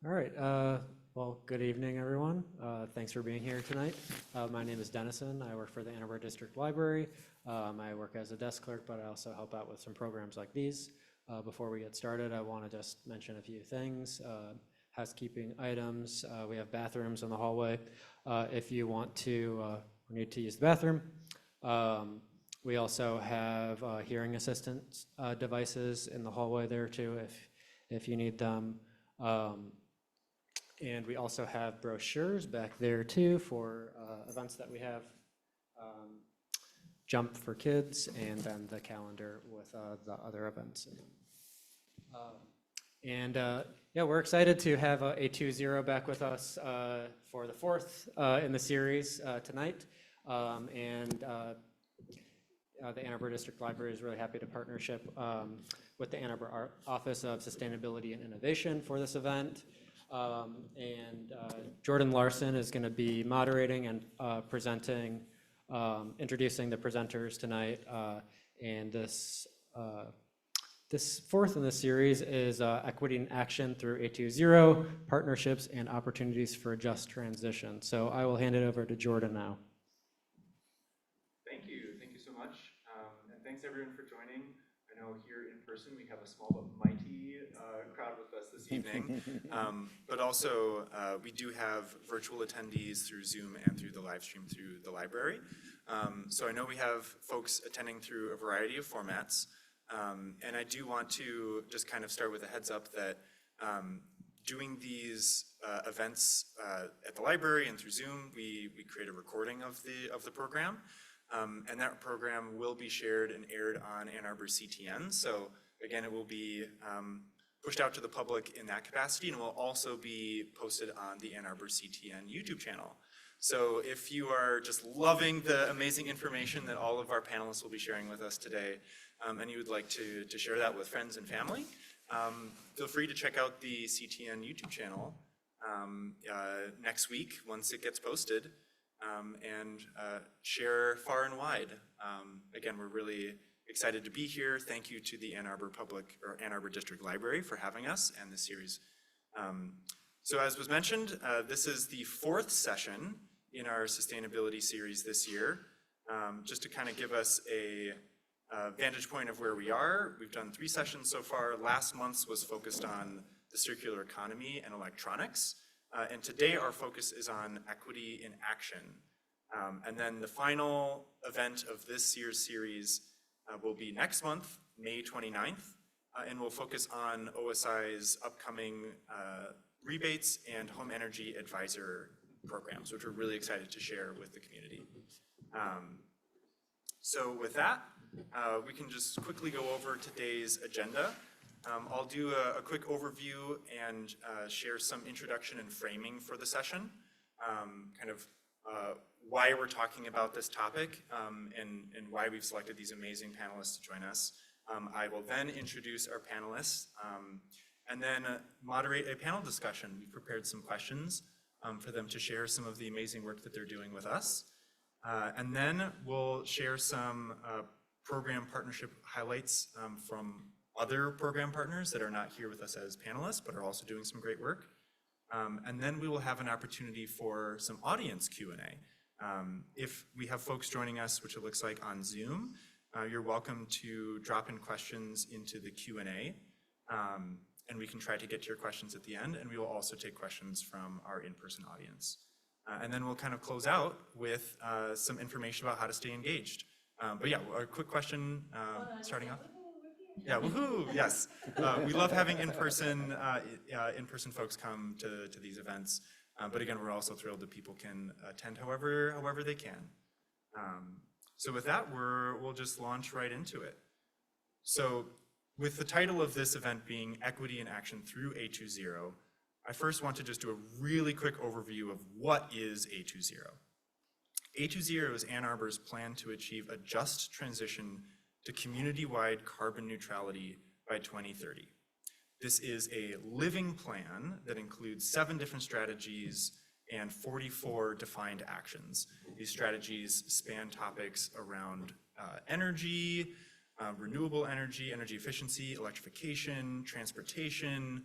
All right. Well, good evening, everyone. Thanks for being here tonight. My name is Dennison. I work for the Ann Arbor District Library. I work as a desk clerk, but I also help out with some programs like these. Before we get started, I want to just mention a few things. Housekeeping items. We have bathrooms in the hallway. If you want to or need to use the bathroom. We also have hearing assistance devices in the hallway there too, if you need them. And we also have brochures back there too for events that we have. Jump for kids, and then the calendar with the other events. Yeah, we're excited to have A2Zero back with us for the fourth in the series tonight. The Ann Arbor District Library is really happy to partnership with the Ann Arbor Office of Sustainability and Innovation for this event. Jordan Larson is going to be moderating and presenting, introducing the presenters tonight. And this fourth in the series is Equity in Action through A2Zero, Partnerships and Opportunities for a Just Transition. So I will hand it over to Jordan now. Thank you so much. And thanks everyone for joining. I know here in person we have a small but mighty crowd with us this evening. But also we do have virtual attendees through Zoom and through the live stream through the library. So I know we have folks attending through a variety of formats. And I do want to just kind of start with a heads up that doing these events at the library and through Zoom, we create a recording of the program. And that program will be shared and aired on Ann Arbor CTN. So again, it will be pushed out to the public in that capacity, and will also be posted on the Ann Arbor CTN YouTube channel. So if you are just loving the amazing information that all of our panelists will be sharing with us today, and you would like to share that with friends and family, feel free to check out the CTN YouTube channel next week once it gets posted. And share far and wide. Again, we're really excited to be here. Thank you to the Ann Arbor District Library for having us and this series. So as was mentioned, this is the fourth session in our sustainability series this year. Just to kind of give us a vantage point of where we are, we've done 3 sessions so far. Last month's was focused on the circular economy and electronics. And today our focus is on equity in action. And then the final event of this year's series will be next month, May 29th, and we'll focus on OSI's upcoming rebates and home energy advisor programs, which we're really excited to share with the community. So with that, we can just quickly go over today's agenda. I'll do a quick overview and share some introduction and framing for the session, kind of why we're talking about this topic and why we've selected these amazing panelists to join us. I will then introduce our panelists and then moderate a panel discussion. We've prepared some questions for them to share some of the amazing work that they're doing with us. And then we'll share some program partnership highlights from other program partners that are not here with us as panelists, but are also doing some great work. And then we will have an opportunity for some audience Q&A. If we have folks joining us, which it looks like on Zoom, you're welcome to drop in questions into the Q&A, and we can try to get to your questions at the end, and we will also take questions from our in-person audience. And then we'll kind of close out with some information about how to stay engaged. But yeah, a quick question starting off. Yeah, woohoo, yes. We love having in-person folks come to these events. But again, we're also thrilled that people can attend however they can. So with that, we'll just launch right into it. So with the title of this event being Equity in Action through A2Zero, I first want to just do a really quick overview of what is A2Zero. A2Zero is Ann Arbor's plan to achieve a just transition to community-wide carbon neutrality by 2030. This is a living plan that includes 7 different strategies and 44 defined actions. These strategies span topics around energy, renewable energy, energy efficiency, electrification, transportation,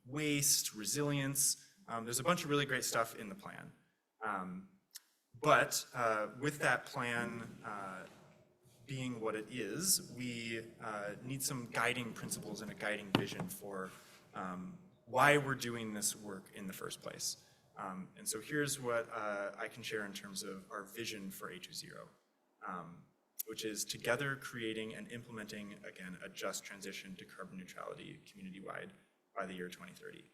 waste, resilience. There's a bunch of really great stuff in the plan. But with that plan being what it is, we need some guiding principles and a guiding vision for why we're doing this work in the first place. And so here's what I can share in terms of our vision for A2Zero, which is together creating and implementing, again, a just transition to carbon neutrality community-wide by the year 2030.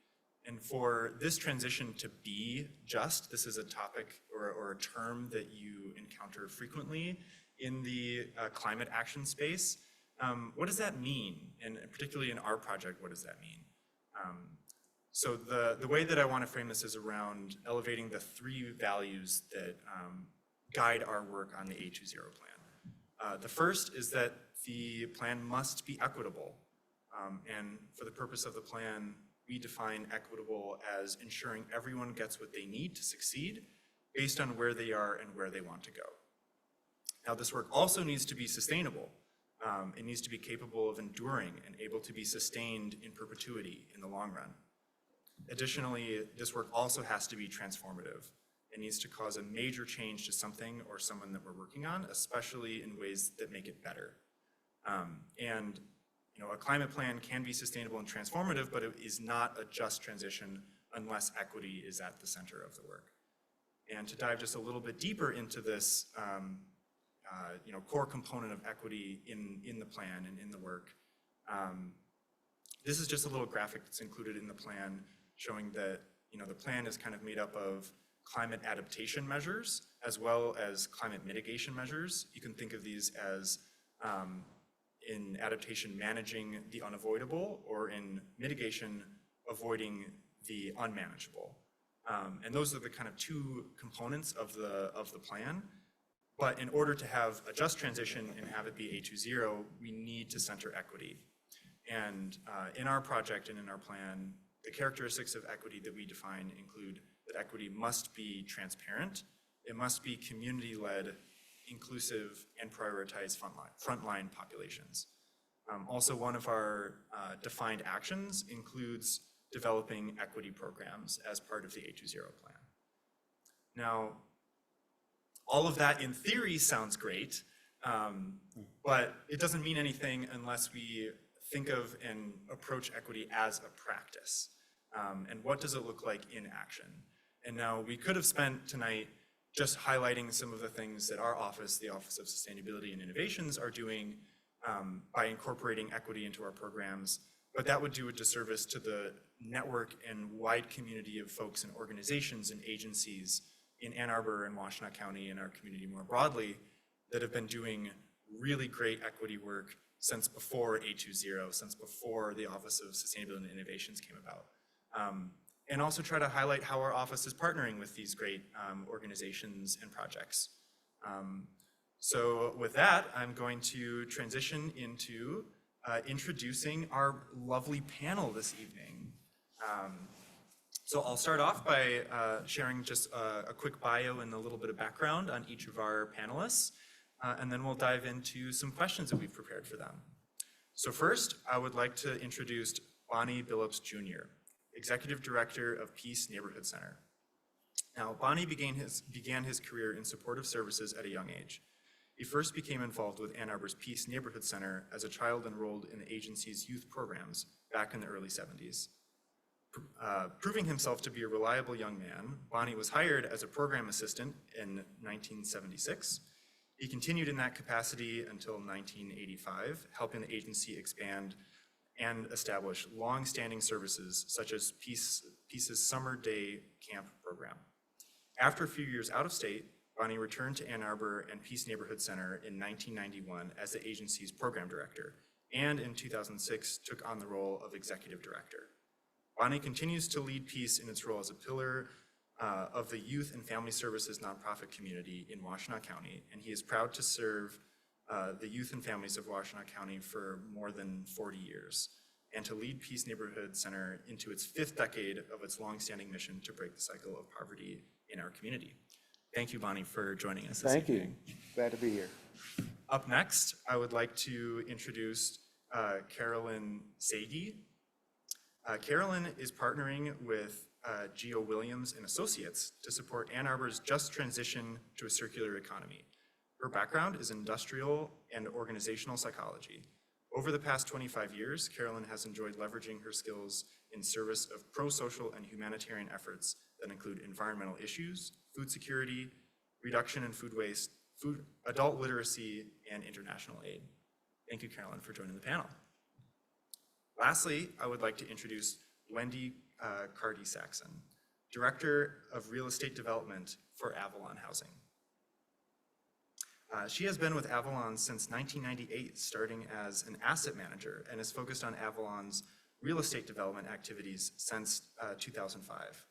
And for this transition to be just, this is a topic or a term that you encounter frequently in the climate action space. What does that mean? And particularly in our project, what does that mean? So the way that I want to frame this is around elevating the three values that guide our work on the A2Zero plan. The first is that the plan must be equitable. And for the purpose of the plan, we define equitable as ensuring everyone gets what they need to succeed based on where they are and where they want to go. Now, this work also needs to be sustainable. It needs to be capable of enduring and able to be sustained in perpetuity in the long run. Additionally, this work also has to be transformative. It needs to cause a major change to something or someone that we're working on, especially in ways that make it better. And a climate plan can be sustainable and transformative, but it is not a just transition unless equity is at the center of the work. And to dive just a little bit deeper into this core component of equity in the plan and in the work, this is just a little graphic that's included in the plan showing that the plan is kind of made up of climate adaptation measures as well as climate mitigation measures. You can think of these as in adaptation, managing the unavoidable, or in mitigation, avoiding the unmanageable. And those are the kind of two components of the plan. But in order to have a just transition and have it be A2Zero, we need to center equity. And in our project and in our plan, the characteristics of equity that we define include that equity must be transparent, it must be community-led, inclusive, and prioritize frontline populations. Also, one of our defined actions includes developing equity programs as part of the A2Zero plan. Now, all of that in theory sounds great, but it doesn't mean anything unless we think of and approach equity as a practice. And what does it look like in action? And now we could have spent tonight just highlighting some of the things that our office, the Office of Sustainability and Innovations, are doing by incorporating equity into our programs, but that would do a disservice to the network and wide community of folks and organizations and agencies in Ann Arbor and Washtenaw County and our community more broadly that have been doing really great equity work since before A2Zero, since before the Office of Sustainability and Innovations came about. And also try to highlight how our office is partnering with these great organizations and projects. So with that, I'm going to transition into introducing our lovely panel this evening. So I'll start off by sharing just a quick bio and a little bit of background on each of our panelists, and then we'll dive into some questions that we've prepared for them. So first, I would like to introduce Bonnie Billups Jr., Executive Director of Peace Neighborhood Center. Now, Bonnie began his career in supportive services at a young age. He first became involved with Ann Arbor's Peace Neighborhood Center as a child enrolled in the agency's youth programs back in the early 70s. Proving himself to be a reliable young man, Bonnie was hired as a program assistant in 1976. He continued in that capacity until 1985, helping the agency expand and establish long-standing services such as Peace's Summer Day Camp program. After a few years out of state, Bonnie returned to Ann Arbor and Peace Neighborhood Center in 1991 as the agency's program director, and in 2006 took on the role of executive director. Bonnie continues to lead Peace in its role as a pillar of the youth and family services nonprofit community in Washtenaw County, and he is proud to serve the youth and families of Washtenaw County for more than 40 years, and to lead Peace Neighborhood Center into its 5th decade of its longstanding mission to break the cycle of poverty in our community. Thank you, Bonnie, for joining us this evening. Thank you. Glad to be here. Up next, I would like to introduce Carolyn Sagi. Carolyn is partnering with Geo Williams and Associates to support Ann Arbor's just transition to a circular economy. Her background is industrial and organizational psychology. Over the past 25 years, Carolyn has enjoyed leveraging her skills in service of pro-social and humanitarian efforts that include environmental issues, food security, reduction in food waste, adult literacy, and international aid. Thank you, Carolyn, for joining the panel. Lastly, I would like to introduce Wendy Cardy-Saxon, Director of Real Estate Development for Avalon Housing. She has been with Avalon since 1998, starting as an asset manager, and is focused on Avalon's real estate development activities since 2005.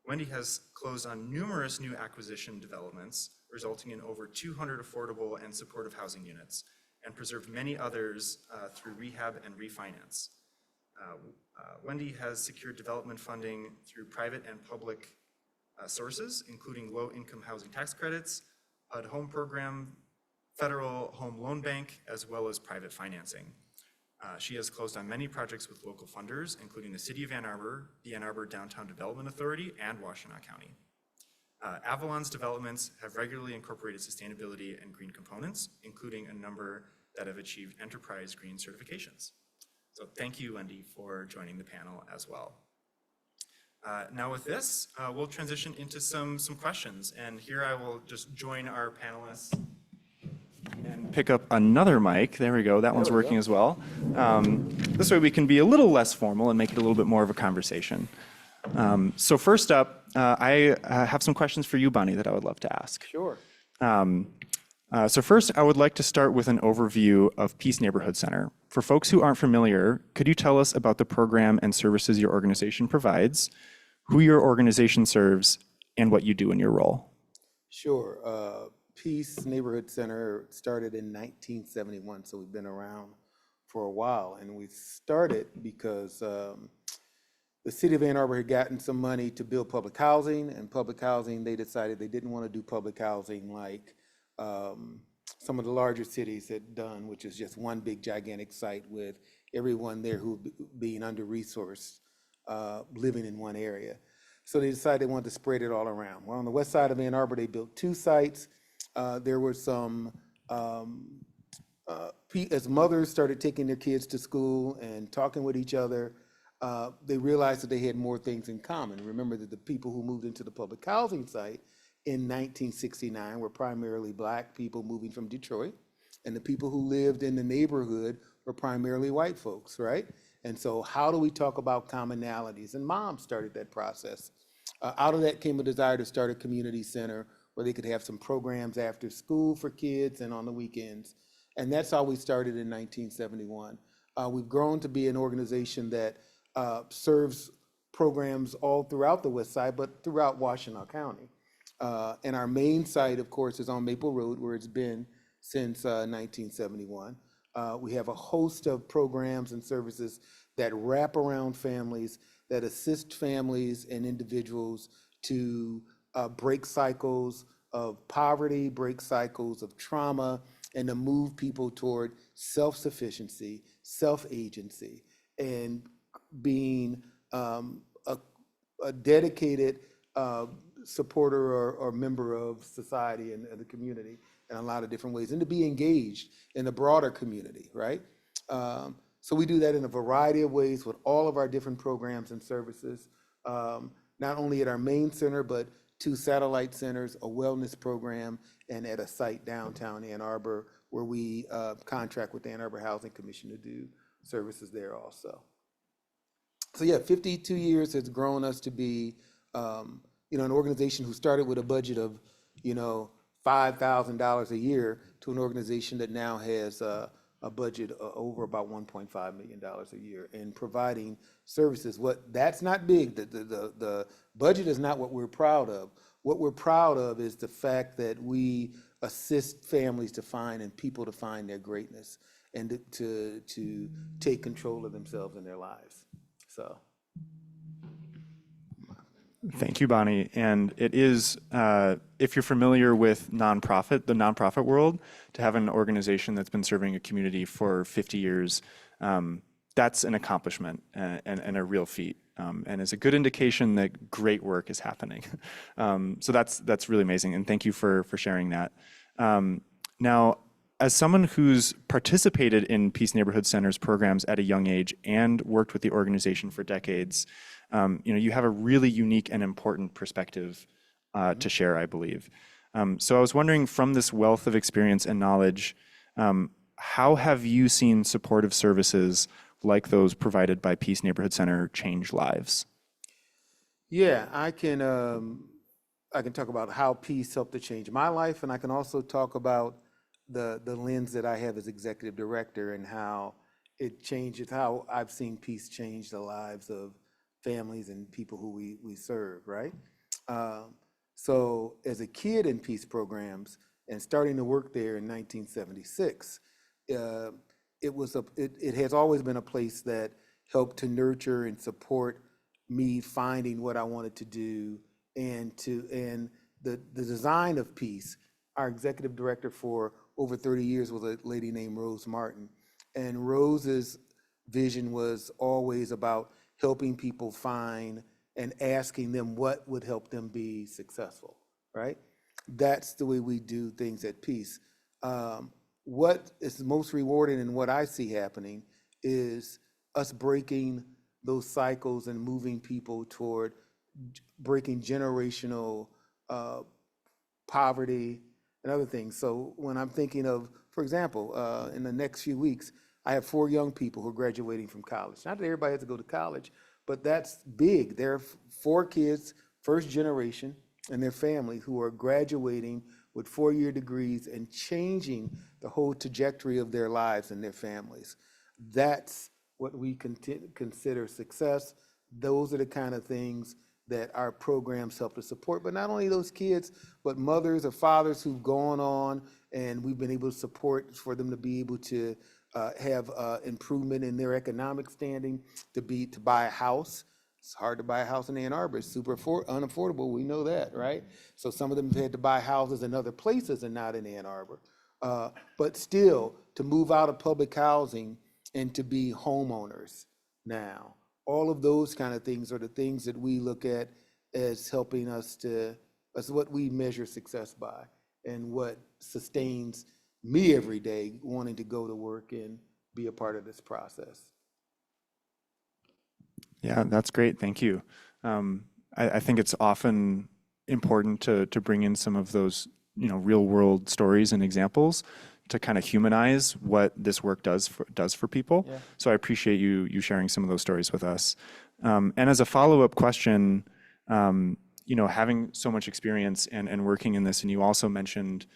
Wendy has closed on numerous new acquisition developments, resulting in over 200 affordable and supportive housing units, and preserved many others through rehab and refinance. Wendy has secured development funding through private and public sources, including low-income housing tax credits, HUD Home Program, Federal Home Loan Bank, as well as private financing. She has closed on many projects with local funders, including the City of Ann Arbor, the Ann Arbor Downtown Development Authority, and Washtenaw County. Avalon's developments have regularly incorporated sustainability and green components, including a number that have achieved enterprise green certifications. So thank you, Wendy, for joining the panel as well. Now with this, we'll transition into some questions, and here I will just join our panelists and pick up another mic. There we go, that one's working as well. This way we can be a little less formal and make it a little bit more of a conversation. So first up, I have some questions for you, Bonnie, that I would love to ask. Sure. So first, I would like to start with an overview of Peace Neighborhood Center. For folks who aren't familiar, could you tell us about the program and services your organization provides, who your organization serves, and what you do in your role? Sure. Peace Neighborhood Center started in 1971, so we've been around for a while. And we started because the City of Ann Arbor had gotten some money to build public housing, and public housing, they decided they didn't want to do public housing like some of the larger cities had done, which is just one big gigantic site with everyone there who being under-resourced, living in one area. So they decided they wanted to spread it all around. Well, on the west side of Ann Arbor, they built 2 sites. There were some, as mothers started taking their kids to school and talking with each other, they realized that they had more things in common. Remember that the people who moved into the public housing site in 1969 were primarily Black people moving from Detroit, and the people who lived in the neighborhood were primarily white folks, right? And so how do we talk about commonalities? And Mom started that process. Out of that came a desire to start a community center where they could have some programs after school for kids and on the weekends. And that's how we started in 1971. We've grown to be an organization that serves programs all throughout the West Side, but throughout Washtenaw County. And our main site, of course, is on Maple Road, where it's been since 1971. We have a host of programs and services that wrap around families, that assist families and individuals to break cycles of poverty, break cycles of trauma, and to move people toward self-sufficiency, self-agency, and being a dedicated supporter or member of society and the community in a lot of different ways, and to be engaged in the broader community, right? So we do that in a variety of ways with all of our different programs and services, not only at our main center, but 2 satellite centers, a wellness program, and at a site downtown Ann Arbor where we contract with the Ann Arbor Housing Commission to do services there also. So yeah, 52 years has grown us to be an organization who started with a budget of $5,000 a year to an organization that now has a budget over about $1.5 million a year in providing services. That's not big. The budget is not what we're proud of. What we're proud of is the fact that we assist families to find and people to find their greatness and to take control of themselves and their lives. So. Thank you, Bonnie. And it is, if you're familiar with the nonprofit world, to have an organization that's been serving a community for 50 years, that's an accomplishment and a real feat, and is a good indication that great work is happening. So that's really amazing, and thank you for sharing that. Now, as someone who's participated in Peace Neighborhood Centers programs at a young age and worked with the organization for decades, you have a really unique and important perspective to share, I believe. So I was wondering, from this wealth of experience and knowledge, how have you seen supportive services like those provided by Peace Neighborhood Center change lives? Yeah, I can talk about how peace helped to change my life, and I can also talk about the lens that I have as executive director and how it changes, how I've seen peace change the lives of families and people who we serve, right? So as a kid in peace programs and starting to work there in 1976, it has always been a place that helped to nurture and support me finding what I wanted to do, and the design of peace. Our executive director for over 30 years was a lady named Rose Martin, and Rose's vision was always about helping people find and asking them what would help them be successful, right? That's the way we do things at Peace. What is most rewarding and what I see happening is us breaking those cycles and moving people toward breaking generational poverty and other things. So when I'm thinking of, for example, in the next few weeks, I have 4 young people who are graduating from college. Not that everybody has to go to college, but that's big. There are 4 kids, first generation, and their families who are graduating with 4-year degrees and changing the whole trajectory of their lives and their families. That's what we consider success. Those are the kind of things that our programs help to support. But not only those kids, but mothers or fathers who've gone on, and we've been able to support for them to be able to have improvement in their economic standing, to buy a house. It's hard to buy a house in Ann Arbor. It's super unaffordable. We know that, right? So some of them have had to buy houses in other places and not in Ann Arbor. But still, to move out of public housing and to be homeowners now. All of those kind of things are the things that we look at as helping us as what we measure success by, and what sustains me every day wanting to go to work and be a part of this process. Yeah, that's great. Thank you. I think it's often important to bring in some of those, real world stories and examples to kind of humanize what this work does for people. Yeah. So I appreciate you sharing some of those stories with us. And as a follow-up question, having so much experience and working in this, and you also mentioned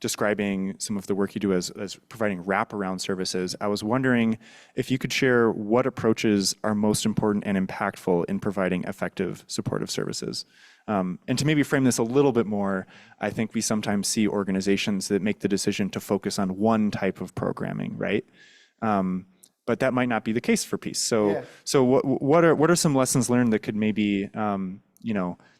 describing some of the work you do as providing wraparound services. I was wondering if you could share what approaches are most important and impactful in providing effective supportive services. And to maybe frame this a little bit more, I think we sometimes see organizations that make the decision to focus on one type of programming, right? But that might not be the case for Peace. So what are some lessons learned that could maybe, that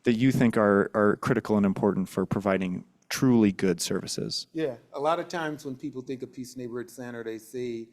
you think are critical and important for providing truly good services? Yeah, a lot of times when people think of Peace Neighborhood Center, they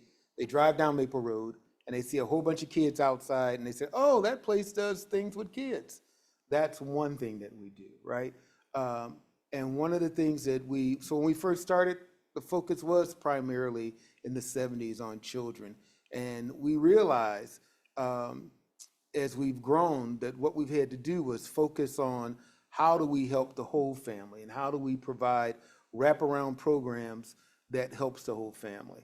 drive down Maple Road and they see a whole bunch of kids outside and they say, oh, that place does things with kids. That's one thing that we do, right? And one of the things that so when we first started, the focus was primarily in the 70s on children. And we realized as we've grown that what we've had to do was focus on how do we help the whole family, and how do we provide wraparound programs that helps the whole family.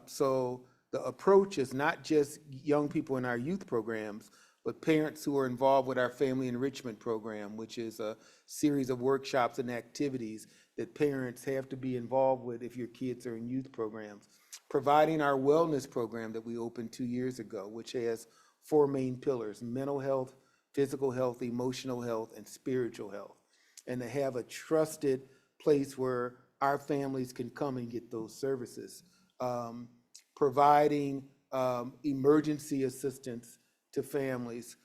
So the approach is not just young people in our youth programs, but parents who are involved with our family enrichment program, which is a series of workshops and activities that parents have to be involved with if your kids are in youth programs. Providing our wellness program that we opened 2 years ago, which has 4 main pillars: mental health, physical health, emotional health, and spiritual health. And to have a trusted place where our families can come and get those services. Providing emergency assistance to families,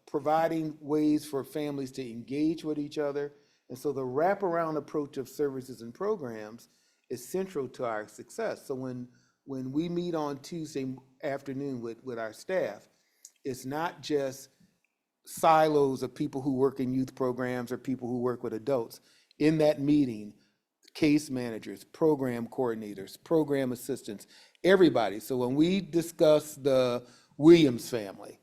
providing ways for families to engage with each other. And so the wraparound approach of services and programs is central to our success. So when when we meet on Tuesday afternoon with our staff, it's not just silos of people who work in youth programs or people who work with adults. In that meeting, case managers, program coordinators, program assistants, everybody. So when we discuss the Williams family,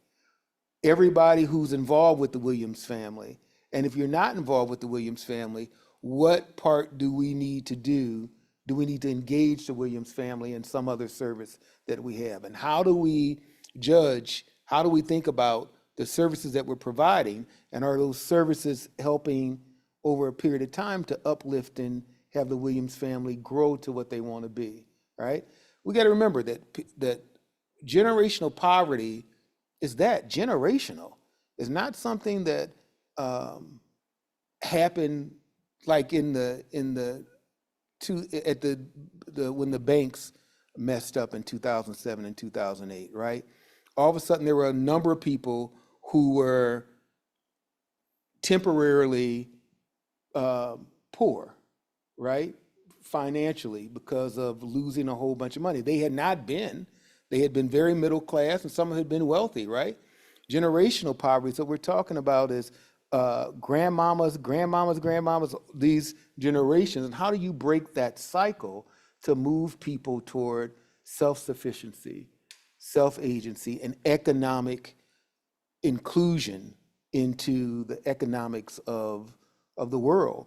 everybody who's involved with the Williams family, and if you're not involved with the Williams family, what part do we need to do? Do we need to engage the Williams family in some other service that we have? And how do we judge, how do we think about the services that we're providing, and are those services helping over a period of time to uplift and have the Williams family grow to what they want to be, right? We got to remember that generational poverty is that generational. It's not something that happened like when the banks messed up in 2007 and 2008, right? All of a sudden, there were a number of people who were temporarily poor, right? Financially, because of losing a whole bunch of money. They had been very middle class, and some had been wealthy, right? Generational poverty, so what we're talking about is grandmamas, these generations, and how do you break that cycle to move people toward self-sufficiency, self-agency, and economic inclusion into the economics of the world?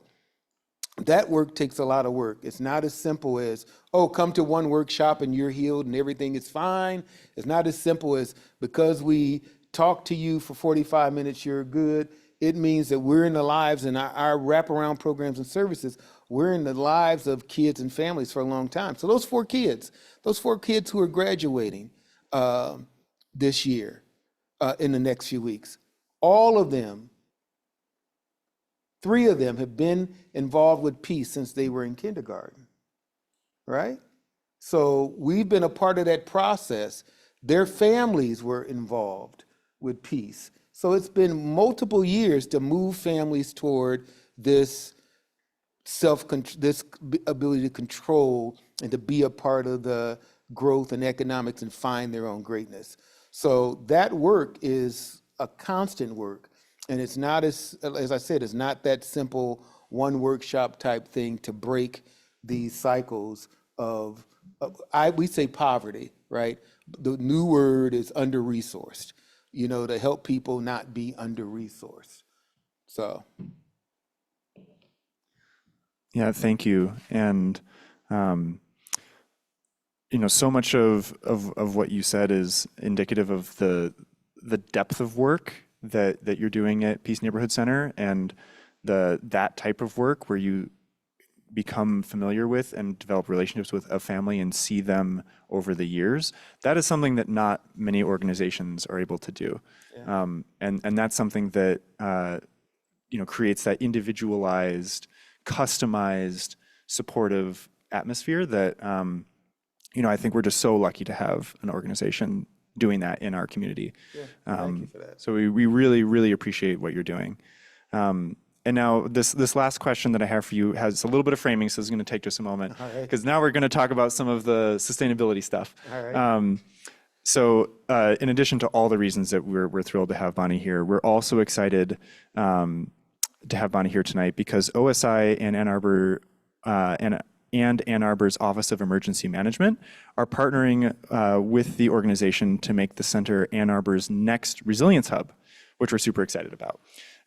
That work takes a lot of work. It's not as simple as, oh, come to one workshop and you're healed and everything is fine. It's not as simple as, because we talk to you for 45 minutes, you're good. It means that we're in the lives, and our wraparound programs and services, we're in the lives of kids and families for a long time. So those four kids who are graduating this year, in the next few weeks, all of them, 3 of them have been involved with peace since they were in kindergarten, right? So we've been a part of that process. Their families were involved with peace. So it's been multiple years to move families toward this this ability to control and to be a part of the growth and economics and find their own greatness. So that work is a constant work. And it's not, as I said, it's not that simple one workshop type thing to break these cycles of we say poverty, right? The new word is under-resourced, to help people not be under-resourced. So. Yeah, thank you. And, so much of what you said is indicative of the depth of work that you're doing at Peace Neighborhood Center, and that type of work where you become familiar with and develop relationships with a family and see them over the years. That is something that not many organizations are able to do. Yeah. And that's something that creates that individualized, customized, supportive atmosphere that I think we're just so lucky to have an organization doing that in our community. Yeah, thank you for that. So we really, really appreciate what you're doing. And now this last question that I have for you has a little bit of framing, so it's going to take just a moment, because now we're going to talk about some of the sustainability stuff. All right. So in addition to all the reasons that we're thrilled to have Bonnie here, we're also excited to have Bonnie here tonight because OSI and Ann Arbor and Ann Arbor's Office of Emergency Management are partnering with the organization to make the center Ann Arbor's next resilience hub, which we're super excited about.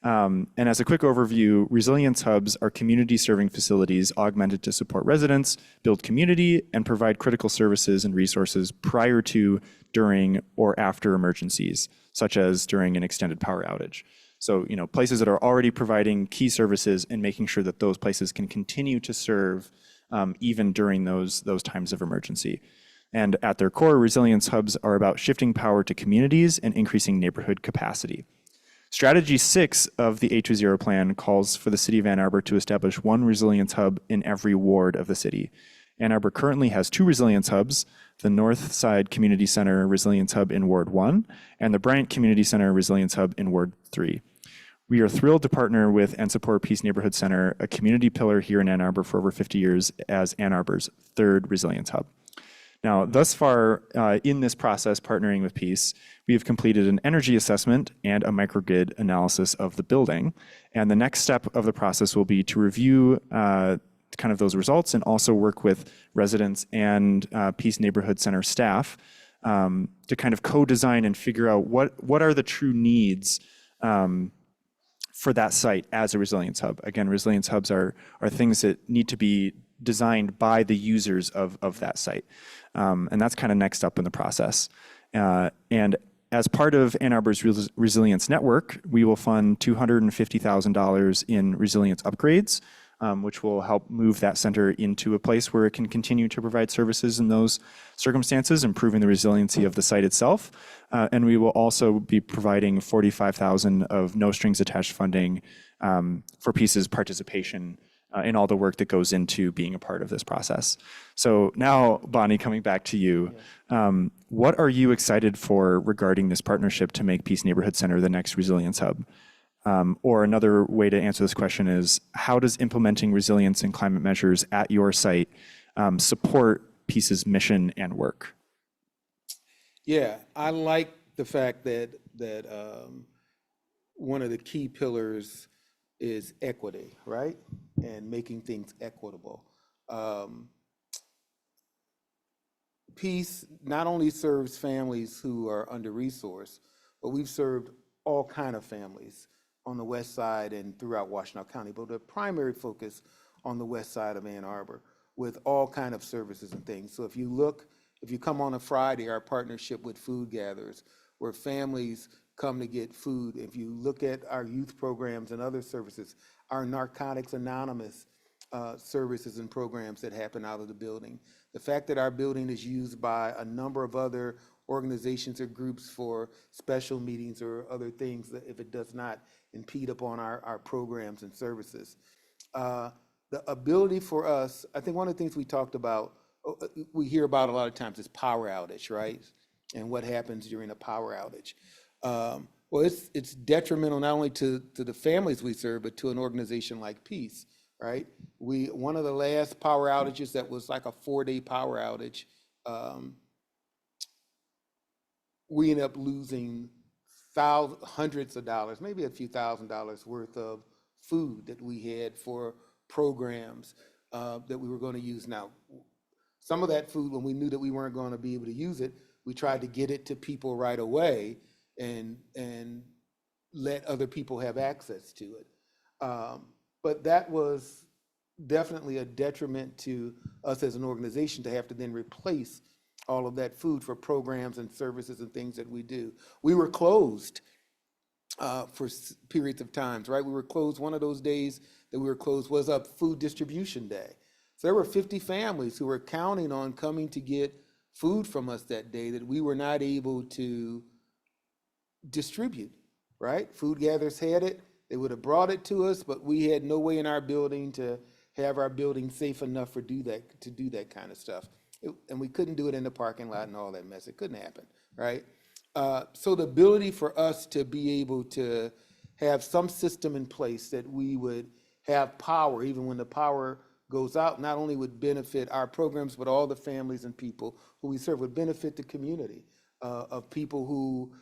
And as a quick overview, resilience hubs are community-serving facilities augmented to support residents, build community, and provide critical services and resources prior to, during, or after emergencies, such as during an extended power outage. So, places that are already providing key services and making sure that those places can continue to serve even during those times of emergency. And at their core, resilience hubs are about shifting power to communities and increasing neighborhood capacity. Strategy 6 of the A2Zero plan calls for the city of Ann Arbor to establish one resilience hub in every ward of the city. Ann Arbor currently has 2 resilience hubs, the North Side Community Center Resilience Hub in Ward 1 and the Bryant Community Center Resilience Hub in Ward 3. We are thrilled to partner with and support Peace Neighborhood Center, a community pillar here in Ann Arbor for over 50 years, as Ann Arbor's 3rd resilience hub. Now, thus far in this process, partnering with Peace, we have completed an energy assessment and a microgrid analysis of the building. And the next step of the process will be to review kind of those results and also work with residents and Peace Neighborhood Center staff to kind of co-design and figure out what are the true needs for that site as a resilience hub. Again, resilience hubs are things that need to be designed by the users of that site. And that's kind of next up in the process. And as part of Ann Arbor's Resilience Network, we will fund $250,000 in resilience upgrades, which will help move that center into a place where it can continue to provide services in those circumstances, improving the resiliency of the site itself. And we will also be providing $45,000 of no strings attached funding for Peace's participation in all the work that goes into being a part of this process. So now, Bonnie, coming back to you, what are you excited for regarding this partnership to make Peace Neighborhood Center the next resilience hub? Or another way to answer this question is, how does implementing resilience and climate measures at your site support Peace's mission and work? Yeah, I like the fact that one of the key pillars is equity, right? And making things equitable. Peace not only serves families who are under-resourced, but we've served all kind of families on the west side and throughout Washtenaw County, but the primary focus on the west side of Ann Arbor with all kind of services and things. So if you come on a Friday, our partnership with Food Gatherers, where families come to get food. If you look at our youth programs and other services, our Narcotics Anonymous services and programs that happen out of the building. The fact that our building is used by a number of other organizations or groups for special meetings or other things, that if it does not impede upon our programs and services. The ability for us, I think one of the things we talked about, we hear about a lot of times is power outage, right? And what happens during a power outage. Well, it's detrimental not only to the families we serve, but to an organization like Peace, right? One of the last power outages that was like a 4-day power outage, we ended up losing hundreds of dollars, maybe a few $1,000s worth of food that we had for programs that we were going to use. Now, some of that food, when we knew that we weren't going to be able to use it, we tried to get it to people right away and let other people have access to it. But that was definitely a detriment to us as an organization to have to then replace all of that food for programs and services and things that we do. We were closed for periods of times, right? We were closed. One of those days that we were closed was a food distribution day. So there were 50 families who were counting on coming to get food from us that day that we were not able to distribute, right? Food Gatherers had it. They would have brought it to us, but we had no way in our building to have our building safe enough to do that kind of stuff. And we couldn't do it in the parking lot and all that mess. It couldn't happen, right? So the ability for us to be able to have some system in place that we would have power, even when the power goes out, not only would benefit our programs, but all the families and people who we serve, would benefit the community of people who,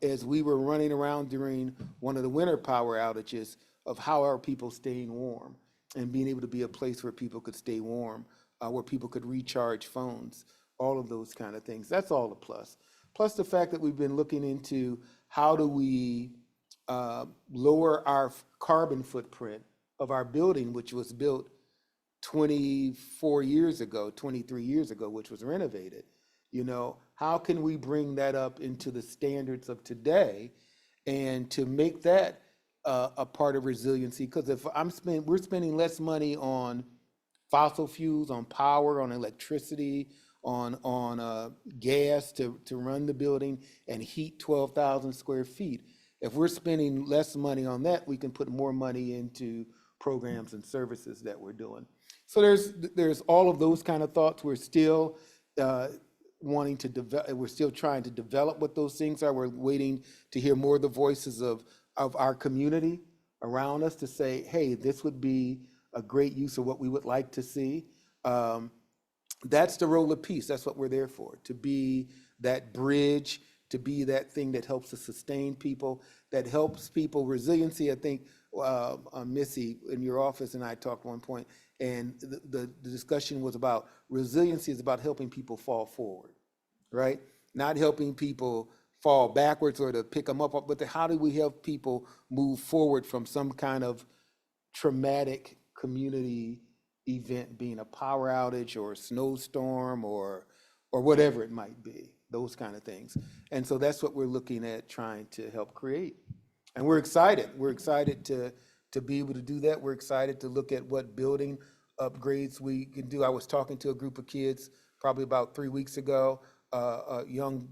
as we were running around during one of the winter power outages, of how are people staying warm and being able to be a place where people could stay warm, where people could recharge phones, all of those kind of things. That's all a plus. Plus the fact that we've been looking into how do we lower our carbon footprint of our building, which was built 24 years ago, 23 years ago, which was renovated. You know, how can we bring that up into the standards of today and to make that a part of resiliency? Because if we're spending less money on fossil fuels, on power, on electricity, on gas to run the building and heat 12,000 square feet. If we're spending less money on that, we can put more money into programs and services that we're doing. So there's all of those kind of thoughts. We're still wanting to develop. We're still trying to develop what those things are. We're waiting to hear more of the voices of our community around us to say, hey, this would be a great use of what we would like to see. that's the role of peace. That's what we're there for, to be that bridge, to be that thing that helps to sustain people, that helps people. Resiliency, I think, Missy, in your office and I talked one point, and the discussion was about resiliency is about helping people fall forward, right? Not helping people fall backwards or to pick them up, but how do we help people move forward from some kind of traumatic community event, being a power outage or a snowstorm or whatever it might be, those kind of things. And so that's what we're looking at trying to help create. And we're excited. We're excited to be able to do that. We're excited to look at what building upgrades we can do. I was talking to a group of kids probably about 3 weeks ago, young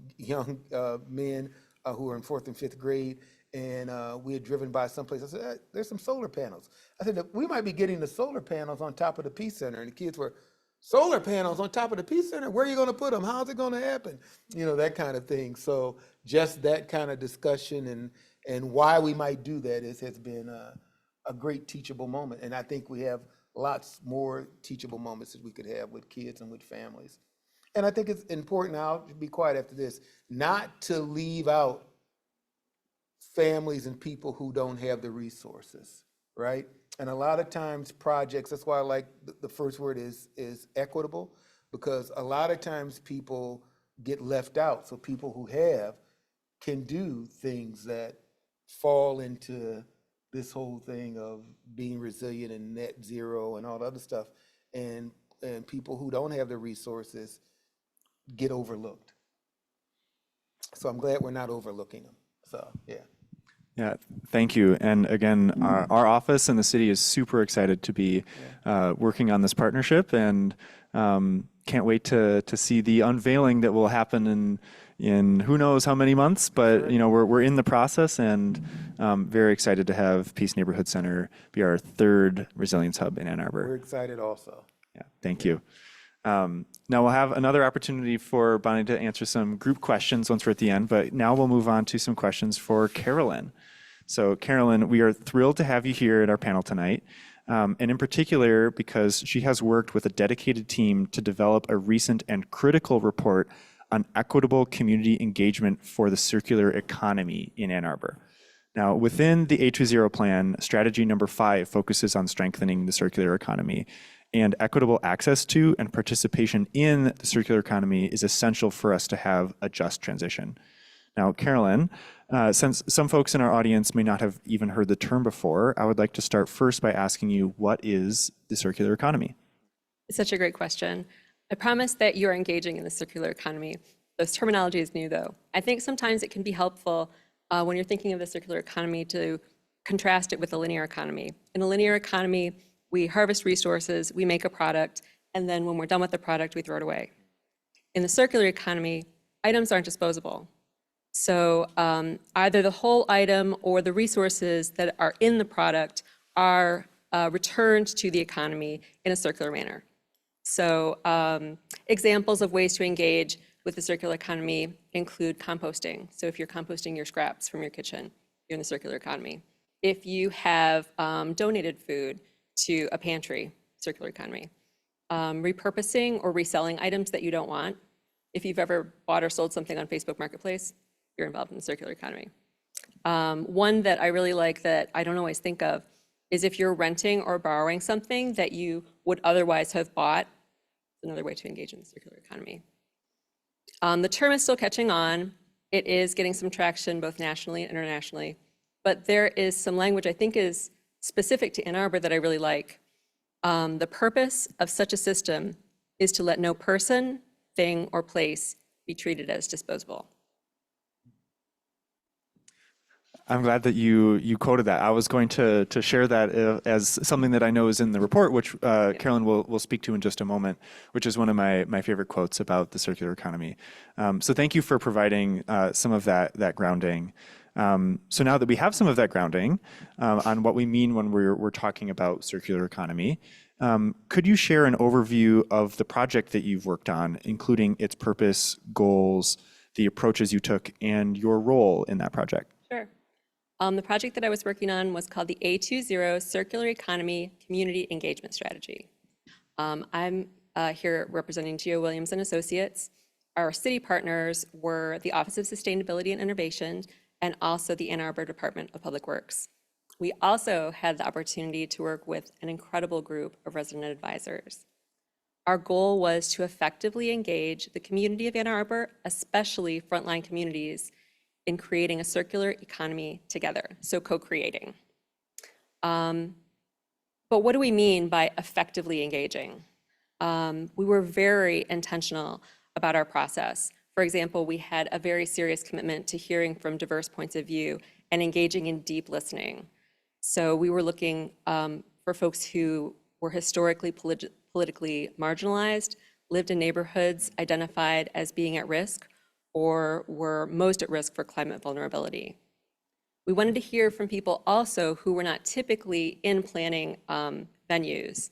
men who are in 4th and 5th grade, and we had driven by someplace. I said, there's some solar panels. I said, we might be getting the solar panels on top of the Peace Center. And the kids were, solar panels on top of the Peace Center? Where are you going to put them? How's it going to happen? You know, that kind of thing. So just that kind of discussion and why we might do that has been a great teachable moment. And I think we have lots more teachable moments that we could have with kids and with families. And I think it's important, I'll be quiet after this, not to leave out families and people who don't have the resources, right? And a lot of times projects, that's why I like the first word is equitable, because a lot of times people get left out. So people who have can do things that fall into this whole thing of being resilient and net zero and all the other stuff. And people who don't have the resources get overlooked. So I'm glad we're not overlooking them. So, yeah. Yeah, thank you. And again, our office and the city is super excited to be working on this partnership, and can't wait to see the unveiling that will happen in who knows how many months. But you know, we're in the process, and very excited to have Peace Neighborhood Center be our 3rd resilience hub in Ann Arbor. We're excited also. Yeah, thank you. Now we'll have another opportunity for Bonnie to answer some group questions once we're at the end, but now we'll move on to some questions for Carolyn. So Carolyn, we are thrilled to have you here at our panel tonight, and in particular because she has worked with a dedicated team to develop a recent and critical report on equitable community engagement for the circular economy in Ann Arbor. Now, within the A2Zero plan, strategy number 5 focuses on strengthening the circular economy, and equitable access to and participation in the circular economy is essential for us to have a just transition. Now, Carolyn, since some folks in our audience may not have even heard the term before, I would like to start first by asking you, what is the circular economy? It's such a great question. I promise that you are engaging in the circular economy. This terminology is new, though. I think sometimes it can be helpful when you're thinking of the circular economy to contrast it with the linear economy. In a linear economy, we harvest resources, we make a product, and then when we're done with the product, we throw it away. In the circular economy, items aren't disposable. So either the whole item or the resources that are in the product are returned to the economy in a circular manner. So examples of ways to engage with the circular economy include composting. So if you're composting your scraps from your kitchen, you're in the circular economy. If you have donated food to a pantry, circular economy. Repurposing or reselling items that you don't want. If you've ever bought or sold something on Facebook Marketplace, you're involved in the circular economy. One that I really like that I don't always think of is if you're renting or borrowing something that you would otherwise have bought, another way to engage in the circular economy. The term is still catching on. It is getting some traction both nationally and internationally, but there is some language I think is specific to Ann Arbor that I really like. The purpose of such a system is to let no person, thing, or place be treated as disposable. I'm glad that you quoted that. I was going to share that as something that I know is in the report, which Carolyn will speak to in just a moment, which is one of my favorite quotes about the circular economy. So thank you for providing some of that grounding. So now that we have some of that grounding on what we mean when we're talking about circular economy, could you share an overview of the project that you've worked on, including its purpose, goals, the approaches you took, and your role in that project? Sure. The project that I was working on was called the A2Zero Circular Economy Community Engagement Strategy. I'm here representing Geo Williams and Associates. Our city partners were the Office of Sustainability and Innovation and also the Ann Arbor Department of Public Works. We also had the opportunity to work with an incredible group of resident advisors. Our goal was to effectively engage the community of Ann Arbor, especially frontline communities, in creating a circular economy together, so co-creating. But what do we mean by effectively engaging? We were very intentional about our process. For example, we had a very serious commitment to hearing from diverse points of view and engaging in deep listening. So we were looking for folks who were historically politically marginalized, lived in neighborhoods identified as being at risk, or were most at risk for climate vulnerability. We wanted to hear from people also who were not typically in planning venues.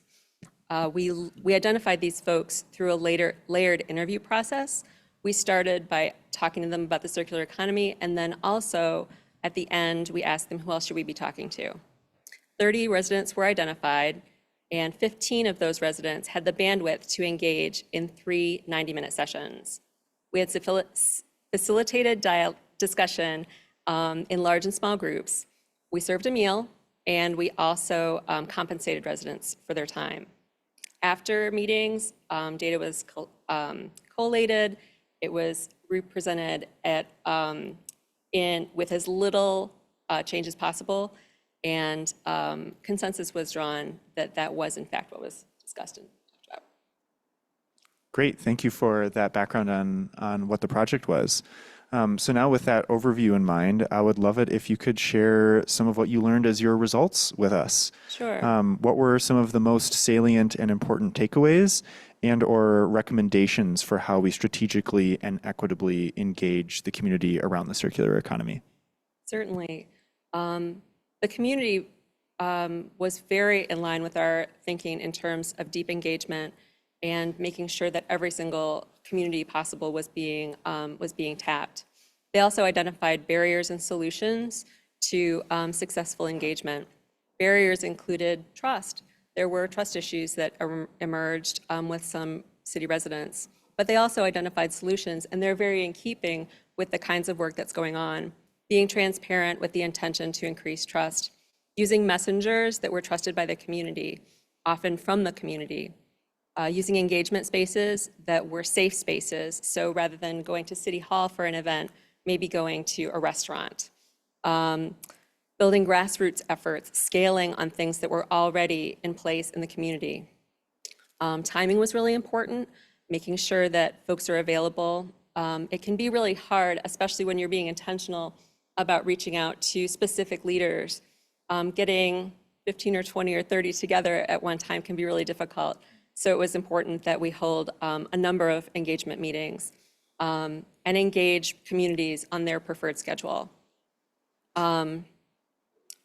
We identified these folks through a layered interview process. We started by talking to them about the circular economy, and then also at the end, we asked them who else should we be talking to. 30 residents were identified, and 15 of those residents had the bandwidth to engage in 3 90-minute sessions. We had facilitated discussion in large and small groups. We served a meal, and we also compensated residents for their time. After meetings, data was collated. It was represented with as little change as possible, and consensus was drawn that that was in fact what was discussed and talked about. Great, thank you for that background on what the project was. So now with that overview in mind, I would love it if you could share some of what you learned as your results with us. Sure. What were some of the most salient and important takeaways and/or recommendations for how we strategically and equitably engage the community around the circular economy? Certainly. The community was very in line with our thinking in terms of deep engagement and making sure that every single community possible was being tapped. They also identified barriers and solutions to successful engagement. Barriers included trust. There were trust issues that emerged with some city residents, but they also identified solutions, and they're very in keeping with the kinds of work that's going on. Being transparent with the intention to increase trust, using messengers that were trusted by the community, often from the community, using engagement spaces that were safe spaces, so rather than going to City Hall for an event, maybe going to a restaurant. Building grassroots efforts, scaling on things that were already in place in the community. Timing was really important, making sure that folks are available. It can be really hard, especially when you're being intentional about reaching out to specific leaders. Getting 15 or 20 or 30 together at one time can be really difficult. So it was important that we hold a number of engagement meetings and engage communities on their preferred schedule.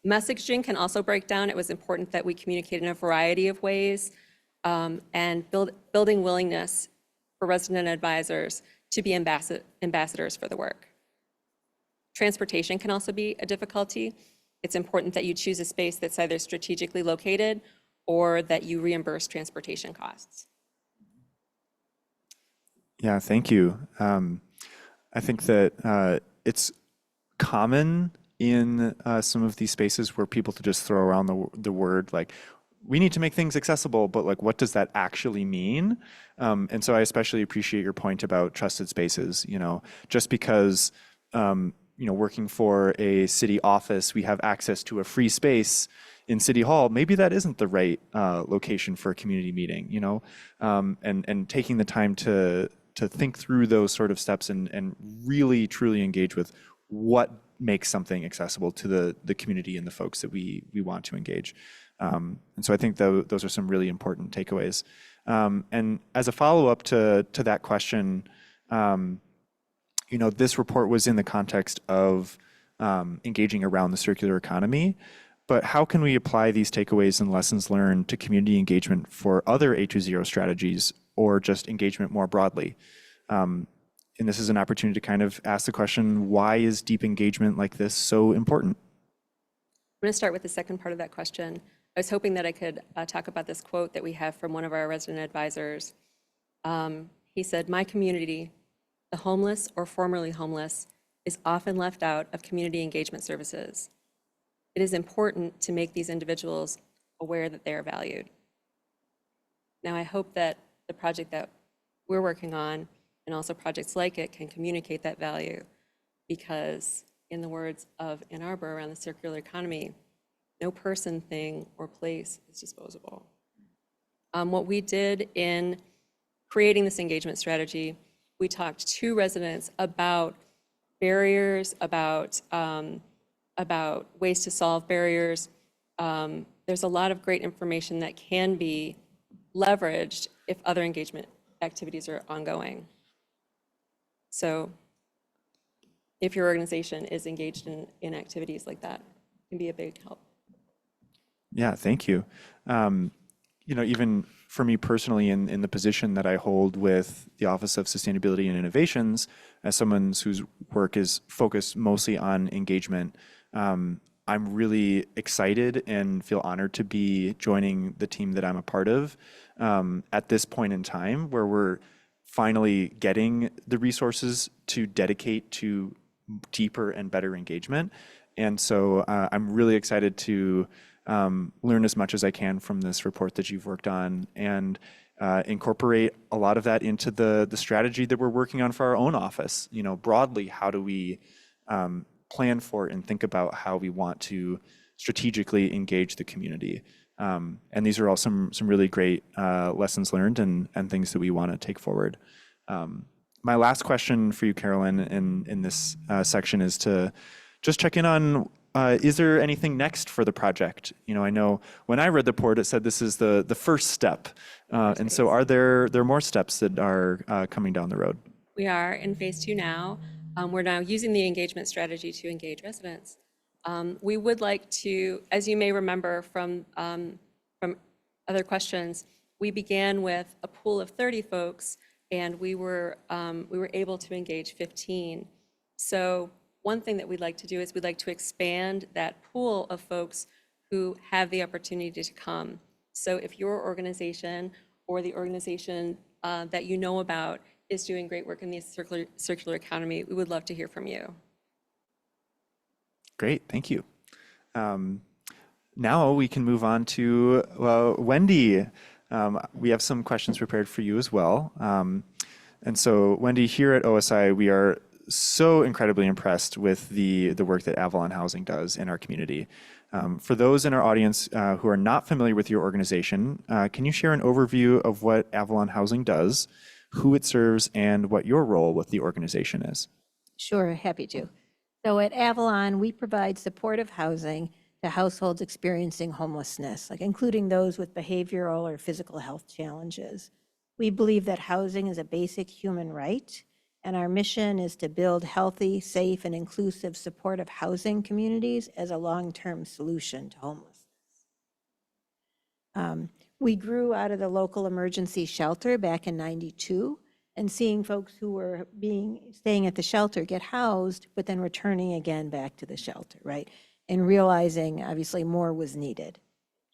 Messaging can also break down. It was important that we communicate in a variety of ways and building willingness for resident advisors to be ambassadors for the work. Transportation can also be a difficulty. It's important that you choose a space that's either strategically located or that you reimburse transportation costs. Yeah, thank you. I think that it's common in some of these spaces where people to just throw around the word like, we need to make things accessible, but like, what does that actually mean? And so I especially appreciate your point about trusted spaces. Just because working for a city office, we have access to a free space in City Hall, maybe that isn't the right location for a community meeting, and taking the time to think through those sort of steps and really truly engage with what makes something accessible to the community and the folks that we want to engage. And so I think those are some really important takeaways. And as a follow-up to that question, this report was in the context of engaging around the circular economy, but how can we apply these takeaways and lessons learned to community engagement for other A2Zero strategies or just engagement more broadly? And this is an opportunity to kind of ask the question, why is deep engagement like this so important? I'm going to start with the second part of that question. I was hoping that I could talk about this quote that we have from one of our resident advisors. He said, "My community, the homeless or formerly homeless, is often left out of community engagement services. It is important to make these individuals aware that they are valued." Now, I hope that the project that we're working on, and also projects like it, can communicate that value, because in the words of Ann Arbor around the circular economy, no person, thing, or place is disposable. What we did in creating this engagement strategy, we talked to residents about barriers, about ways to solve barriers. There's a lot of great information that can be leveraged if other engagement activities are ongoing. So if your organization is engaged in activities like that, it can be a big help. Yeah, thank you. Even for me personally, in the position that I hold with the Office of Sustainability and Innovations, as someone whose work is focused mostly on engagement, I'm really excited and feel honored to be joining the team that I'm a part of at this point in time, where we're finally getting the resources to dedicate to deeper and better engagement. And so I'm really excited to learn as much as I can from this report that you've worked on, and incorporate a lot of that into the strategy that we're working on for our own office. Broadly, how do we plan for and think about how we want to strategically engage the community? And these are all some really great lessons learned and things that we want to take forward. My last question for you, Carolyn, in this section is to just check in on, is there anything next for the project? I know when I read the report, it said this is the first step. And so are there more steps that are coming down the road? We are in phase 2 now. We're now using the engagement strategy to engage residents. We would like to, as you may remember from other questions, we began with a pool of 30 folks, and we were able to engage 15. So one thing that we'd like to do is we'd like to expand that pool of folks who have the opportunity to come. So if your organization or the organization that you know about is doing great work in the circular economy, we would love to hear from you. Great, thank you. Now we can move on to Wendy. We have some questions prepared for you as well. And so Wendy, here at OSI, we are so incredibly impressed with the work that Avalon Housing does in our community. For those in our audience who are not familiar with your organization, can you share an overview of what Avalon Housing does, who it serves, and what your role with the organization is? Sure, happy to. So at Avalon, we provide supportive housing to households experiencing homelessness, like including those with behavioral or physical health challenges. We believe that housing is a basic human right, and our mission is to build healthy, safe, and inclusive supportive housing communities as a long-term solution to homelessness. We grew out of the local emergency shelter back in '92, and seeing folks who were staying at the shelter get housed, but then returning again back to the shelter, right? And realizing obviously more was needed.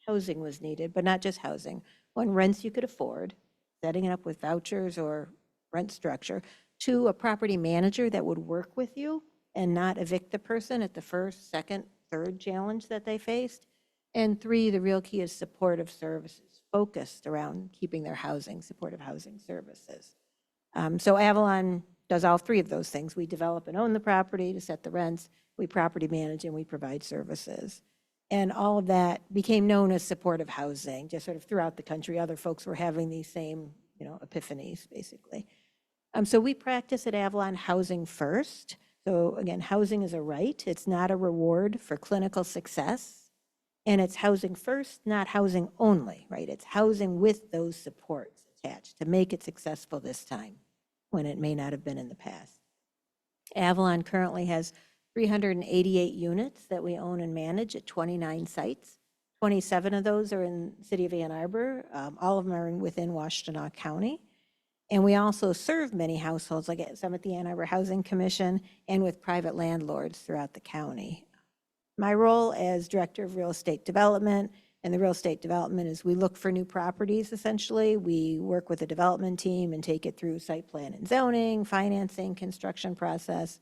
Housing was needed, but not just housing. One, rents you could afford, setting it up with vouchers or rent structure. Two, a property manager that would work with you and not evict the person at the first, second, third challenge that they faced. And three, the real key is supportive services focused around keeping their housing, supportive housing services. So Avalon does all three of those things. We develop and own the property to set the rents, we property manage, and we provide services. And all of that became known as supportive housing, just sort of throughout the country. Other folks were having these same, epiphanies, basically. So we practice at Avalon housing first. So again, housing is a right. It's not a reward for clinical success. And it's housing first, not housing only, right? It's housing with those supports attached to make it successful this time when it may not have been in the past. Avalon currently has 388 units that we own and manage at 29 sites. 27 of those are in the city of Ann Arbor. All of them are within Washtenaw County. And we also serve many households, like some at the Ann Arbor Housing Commission and with private landlords throughout the county. My role as Director of Real Estate Development And the real estate development is we look for new properties, essentially. We work with the development team and take it through site plan and zoning, financing, construction process,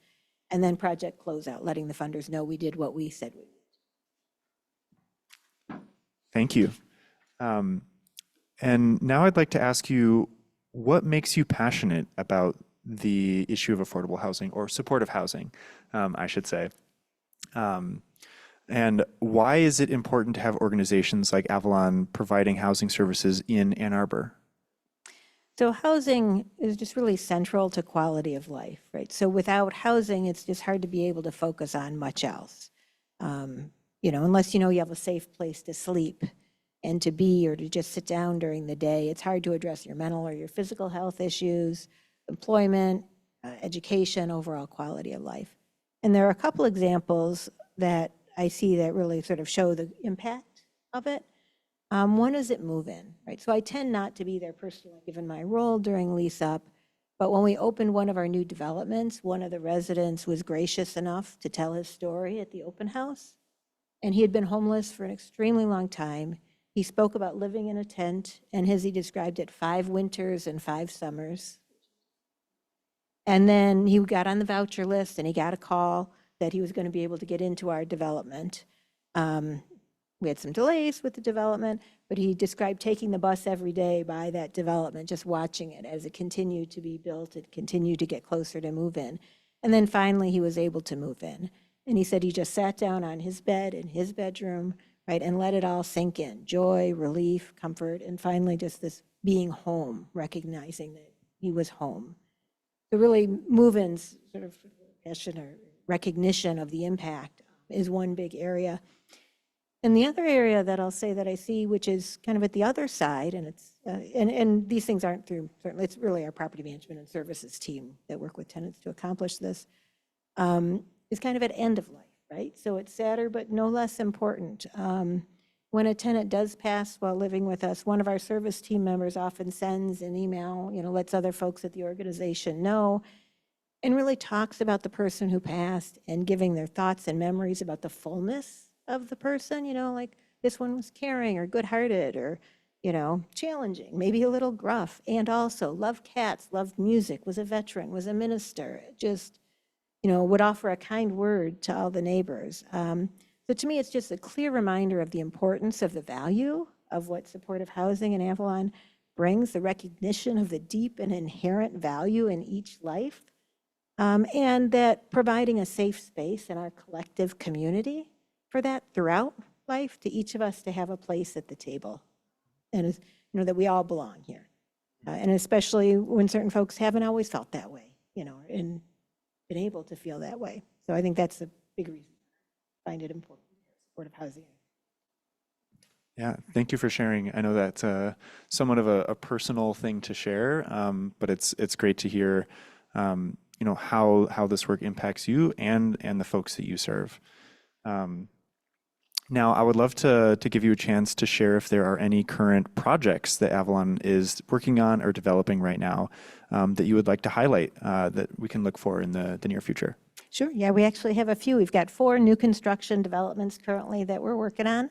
and then project closeout, letting the funders know we did what we said we would. Thank you. And now I'd like to ask you, what makes you passionate about the issue of affordable housing or supportive housing, I should say? And why is it important to have organizations like Avalon providing housing services in Ann Arbor? So housing is just really central to quality of life, right? So without housing, it's just hard to be able to focus on much else. Unless you have a safe place to sleep and to be or to just sit down during the day, it's hard to address your mental or your physical health issues, employment, education, overall quality of life. And there are a couple examples that I see that really sort of show the impact of it. One is at move-in, right? So I tend not to be there personally, given my role during lease-up, but when we opened one of our new developments, one of the residents was gracious enough to tell his story at the open house. And he had been homeless for an extremely long time. He spoke about living in a tent, and as he described it, 5 winters and 5 summers. And then he got on the voucher list, and he got a call that he was going to be able to get into our development. We had some delays with the development, but he described taking the bus every day by that development, just watching it as it continued to be built, it continued to get closer to move in. And then finally, he was able to move in. And he said he just sat down on his bed in his bedroom, right, and let it all sink in. Joy, relief, comfort, and finally just this being home, recognizing that he was home. So really, move-ins, sort of passion or recognition of the impact is one big area. And the other area that I'll say that I see, which is kind of at the other side, and it's and these things aren't through, certainly it's really our property management and services team that work with tenants to accomplish this, is kind of at end of life, right? So it's sadder, but no less important. When a tenant does pass while living with us, one of our service team members often sends an email, lets other folks at the organization know, and really talks about the person who passed and giving their thoughts and memories about the fullness of the person, like this one was caring or good-hearted or, challenging, maybe a little gruff, and also loved cats, loved music, was a veteran, was a minister, just, would offer a kind word to all the neighbors. So to me, it's just a clear reminder of the importance of the value of what supportive housing in Avalon brings, the recognition of the deep and inherent value in each life, and that providing a safe space in our collective community for that throughout life, to each of us to have a place at the table, and that we all belong here, and especially when certain folks haven't always felt that way, and been able to feel that way. So I think that's a big reason I find it important, supportive housing. Yeah, thank you for sharing. I know that's somewhat of a personal thing to share, but it's great to hear, how this work impacts you and the folks that you serve. Now, I would love to give you a chance to share if there are any current projects that Avalon is working on or developing right now that you would like to highlight that we can look for in the near future. Sure, yeah, we actually have a few. We've got 4 new construction developments currently that we're working on.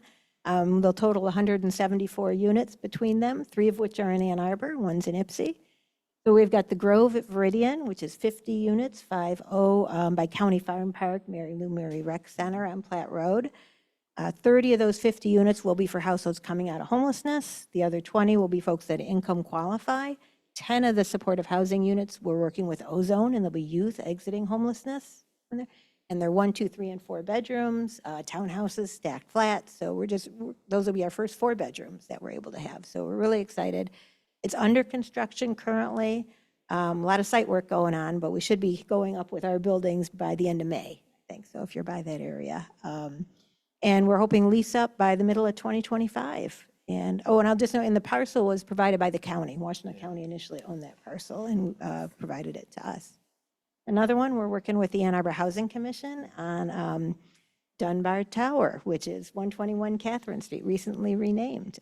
They'll total 174 units between them, 3 of which are in Ann Arbor, one's in Ipsy. So we've got the Grove at Viridian, which is 50 units, 50 by County Farm Park, Mary Lou Mary Rec Center on Platte Road. 30 of those 50 units will be for households coming out of homelessness. The other 20 will be folks that income qualify. 10 of the supportive housing units, we're working with Ozone, and there'll be youth exiting homelessness in there. And they're 1, 2, 3, and 4 bedrooms, townhouses, stacked flats. So those will be our first 4 bedrooms that we're able to have. So we're really excited. It's under construction currently. A lot of site work going on, but we should be going up with our buildings by the end of May, I think. So if you're by that area. And we're hoping lease up by the middle of 2025. And I'll just note, and the parcel was provided by the county. Washington County initially owned that parcel and provided it to us. Another one, we're working with the Ann Arbor Housing Commission on Dunbar Tower, which is 121 Catherine Street, recently renamed.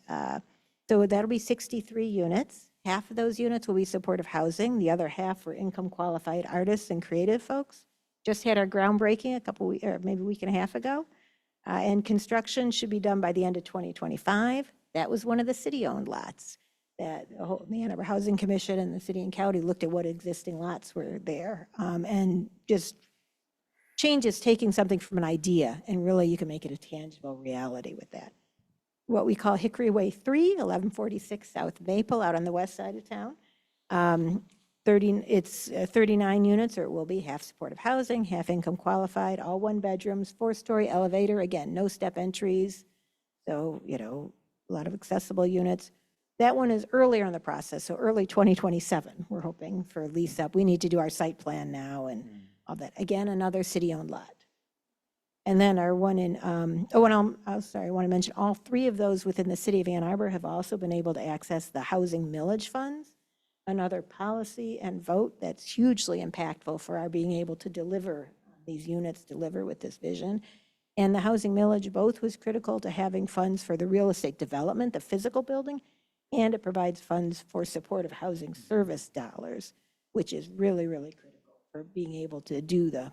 So that'll be 63 units. Half of those units will be supportive housing. The other half for income qualified artists and creative folks. Just had our groundbreaking maybe a week and a half ago. And construction should be done by the end of 2025. That was one of the city-owned lots that the Ann Arbor Housing Commission and the city and county looked at what existing lots were there. And just changes, taking something from an idea, and really you can make it a tangible reality with that. What we call Hickory Way 3, 1146 South Maple, out on the west side of town. 39 units, or it will be half supportive housing, half income qualified, all 1 bedrooms, 4-story elevator, again, no step entries. So, a lot of accessible units. That one is earlier in the process, so early 2027, we're hoping for lease up. We need to do our site plan now and all that. Again, another city-owned lot. And then our one in, I want to mention all 3 of those within the city of Ann Arbor have also been able to access the housing millage funds, another policy and vote that's hugely impactful for our being able to deliver these units, deliver with this vision. And the housing millage both was critical to having funds for the real estate development, the physical building, and it provides funds for supportive housing service dollars, which is really, really critical for being able to do the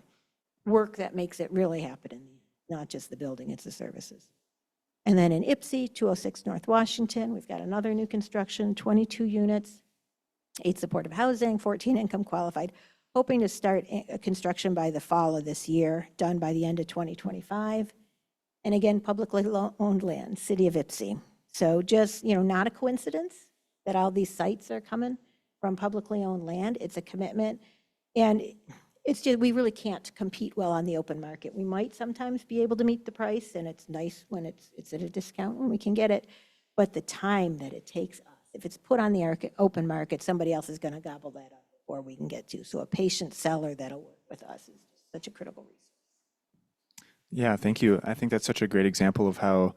work that makes it really happen, not just the building, it's the services. And then in Ypsi, 206 North Washington, we've got another new construction, 22 units, 8 supportive housing, 14 income qualified, hoping to start construction by the fall of this year, done by the end of 2025. And again, publicly owned land, city of Ypsi. So just, not a coincidence that all these sites are coming from publicly owned land. It's a commitment. And it's just, we really can't compete well on the open market. We might sometimes be able to meet the price, and it's nice when it's at a discount when we can get it. But the time that it takes us, if it's put on the open market, somebody else is going to gobble that up before we can get to. So a patient seller that'll work with us is just such a critical resource. Yeah, thank you. I think that's such a great example of how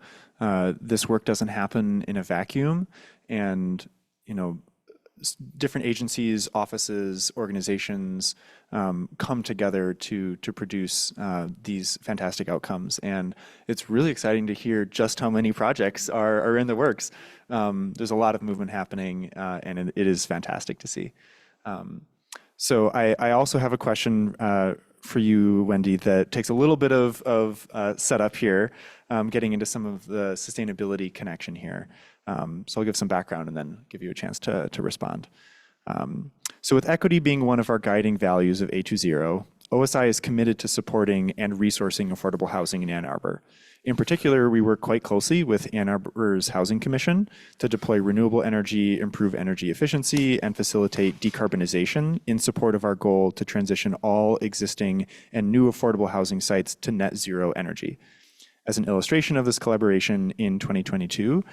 this work doesn't happen in a vacuum, and different agencies, offices, organizations come together to produce these fantastic outcomes. And it's really exciting to hear just how many projects are in the works. There's a lot of movement happening, and it is fantastic to see. So I also have a question for you, Wendy, that takes a little bit of setup here, getting into some of the sustainability connection here. So I'll give some background and then give you a chance to respond. So with equity being one of our guiding values of A2Zero, OSI is committed to supporting and resourcing affordable housing in Ann Arbor. In particular, we work quite closely with Ann Arbor's Housing Commission to deploy renewable energy, improve energy efficiency, and facilitate decarbonization in support of our goal to transition all existing and new affordable housing sites to net zero energy. As an illustration of this collaboration, in 2022,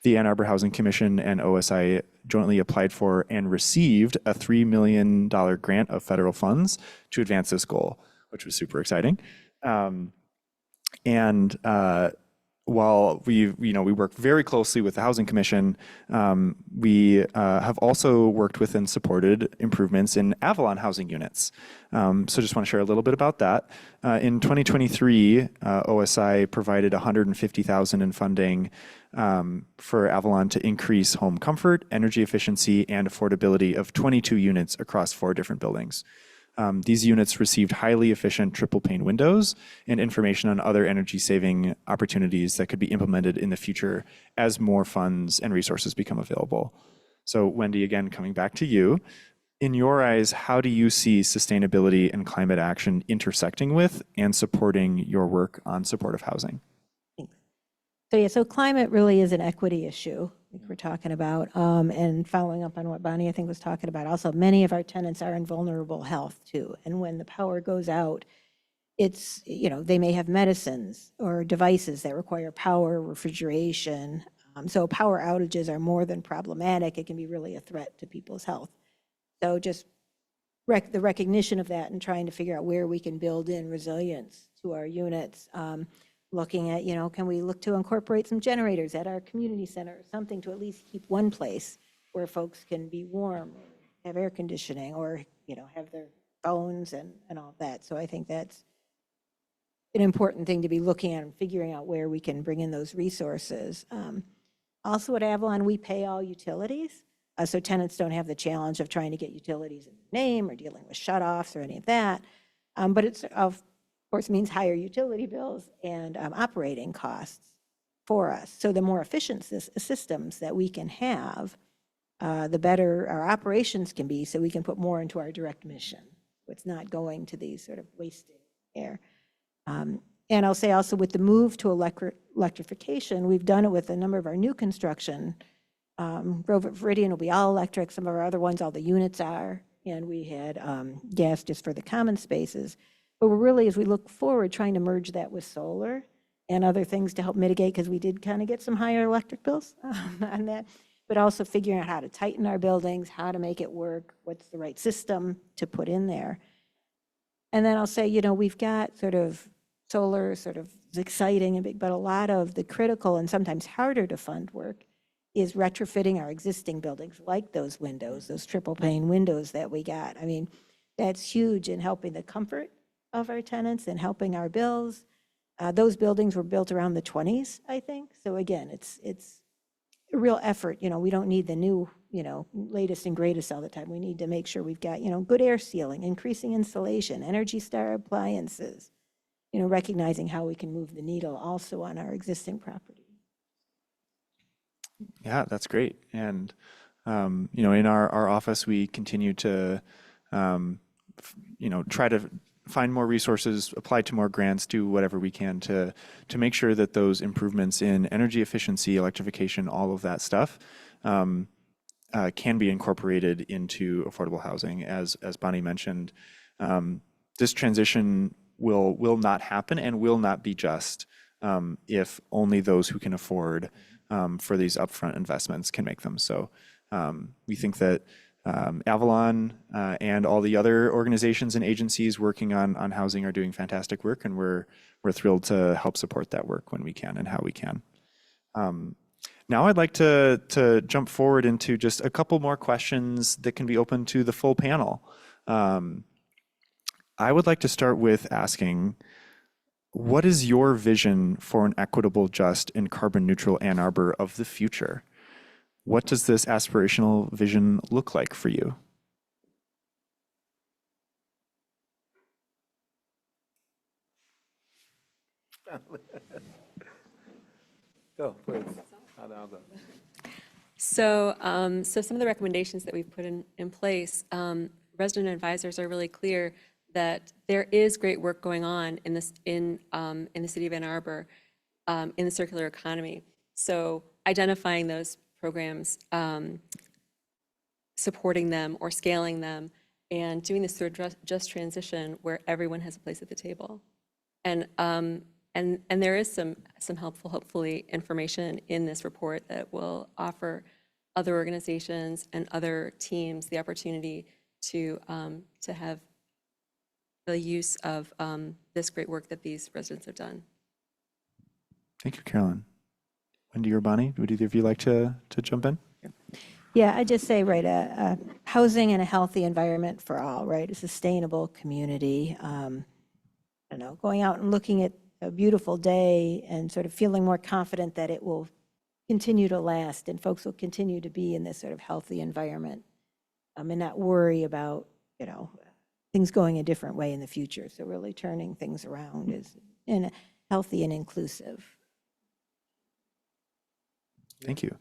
the Ann Arbor Housing Commission and OSI jointly applied for and received a $3 million grant of federal funds to advance this goal, which was super exciting. While we work very closely with the Housing Commission, we have also worked with and supported improvements in Avalon housing units. So just want to share a little bit about that. In 2023, OSI provided $150,000 in funding for Avalon to increase home comfort, energy efficiency, and affordability of 22 units across 4 different buildings. These units received highly efficient triple pane windows and information on other energy saving opportunities that could be implemented in the future as more funds and resources become available. So Wendy, again, coming back to you, in your eyes, how do you see sustainability and climate action intersecting with and supporting your work on supportive housing? So climate really is an equity issue, like we're talking about, and following up on what Bonnie, I think, was talking about. Also, many of our tenants are in vulnerable health too, and when the power goes out, it's, they may have medicines or devices that require power, refrigeration. So power outages are more than problematic. It can be really a threat to people's health. So just the recognition of that and trying to figure out where we can build in resilience to our units. Looking at, can we look to incorporate some generators at our community center or something to at least keep one place where folks can be warm, have air conditioning, or, have their phones and all that. So I think that's an important thing to be looking at and figuring out where we can bring in those resources. Also at Avalon, we pay all utilities. So tenants don't have the challenge of trying to get utilities in their name or dealing with shutoffs or any of that. But it's course, means higher utility bills and operating costs for us. So the more efficient systems that we can have, the better our operations can be, so we can put more into our direct mission. It's not going to these sort of wasted air. And I'll say also with the move to electrification, we've done it with a number of our new construction. Grove at Viridian will be all electric. Some of our other ones, all the units are. And we had gas just for the common spaces. But we're really, as we look forward, trying to merge that with solar and other things to help mitigate, because we did kind of get some higher electric bills on that. But also figuring out how to tighten our buildings, how to make it work, what's the right system to put in there. And then I'll say, you know, we've got sort of solar sort of exciting and big, but a lot of the critical and sometimes harder to fund work is retrofitting our existing buildings, like those windows, those triple pane windows that we got. I mean, that's huge in helping the comfort of our tenants and helping our bills. Those buildings were built around the 20s, I think. So again, it's a real effort. You know, we don't need the new, you know, latest and greatest all the time. We need to make sure we've got, you know, good air sealing, increasing insulation, Energy Star appliances, you know, recognizing how we can move the needle also on our existing property. Yeah, that's great. And, you know, in our office, we continue to, you know, try to find more resources, apply to more grants, do whatever we can to make sure that those improvements in energy efficiency, electrification, all of that stuff can be incorporated into affordable housing. As Bonnie mentioned, this transition will not happen and will not be just if only those who can afford for these upfront investments can make them. So we think that Avalon and all the other organizations and agencies working on housing are doing fantastic work, and we're thrilled to help support that work when we can and how we can. Now I'd like to jump forward into just a couple more questions that can be open to the full panel. I would like to start with asking, what is your vision for an equitable, just, and carbon neutral Ann Arbor of the future? What does this aspirational vision look like for you? Go, please. I'll go. So, so some of the recommendations that we've put in place, resident advisors are really clear that there is great work going on in this in the city of Ann Arbor in the circular economy. So identifying those programs, supporting them or scaling them, and doing this through a just transition where everyone has a place at the table. And there is some helpful, hopefully, information in this report that will offer other organizations and other teams the opportunity to have the use of this great work that these residents have done. Thank you, Carolyn. Wendy or Bonnie, would either of you like to jump in? Yeah, I just say, right, a housing and a healthy environment for all, right? A sustainable community. I don't know, going out and looking at a beautiful day and sort of feeling more confident that it will continue to last and folks will continue to be in this sort of healthy environment and not worry about, you know, things going a different way in the future. So really turning things around is in a healthy and inclusive. Thank you.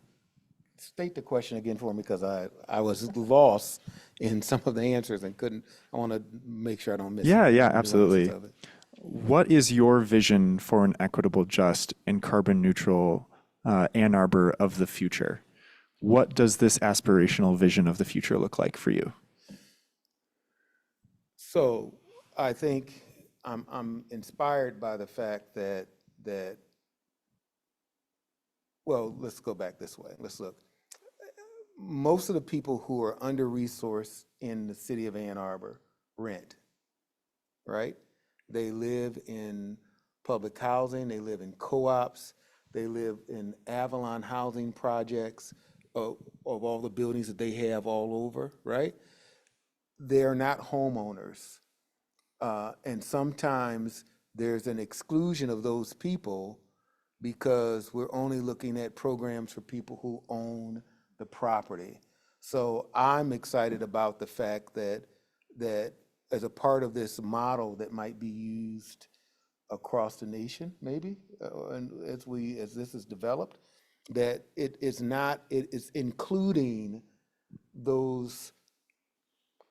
State the question again for me, because I was lost in some of the answers and couldn't. I want to make sure I don't miss. Yeah, the nuances absolutely. of it. What is your vision for an equitable, just, and carbon neutral Ann Arbor of the future? What does this aspirational vision of the future look like for you? So I think I'm inspired by the fact that well, let's go back this way. Let's look. Most of the people who are under-resourced in the city of Ann Arbor rent, right? They live in public housing, they live in co-ops, they live in Avalon housing projects of all the buildings that they have all over, right? They're not homeowners. And sometimes there's an exclusion of those people because we're only looking at programs for people who own the property. So I'm excited about the fact that as a part of this model that might be used across the nation, maybe, and as this is developed, that it is including those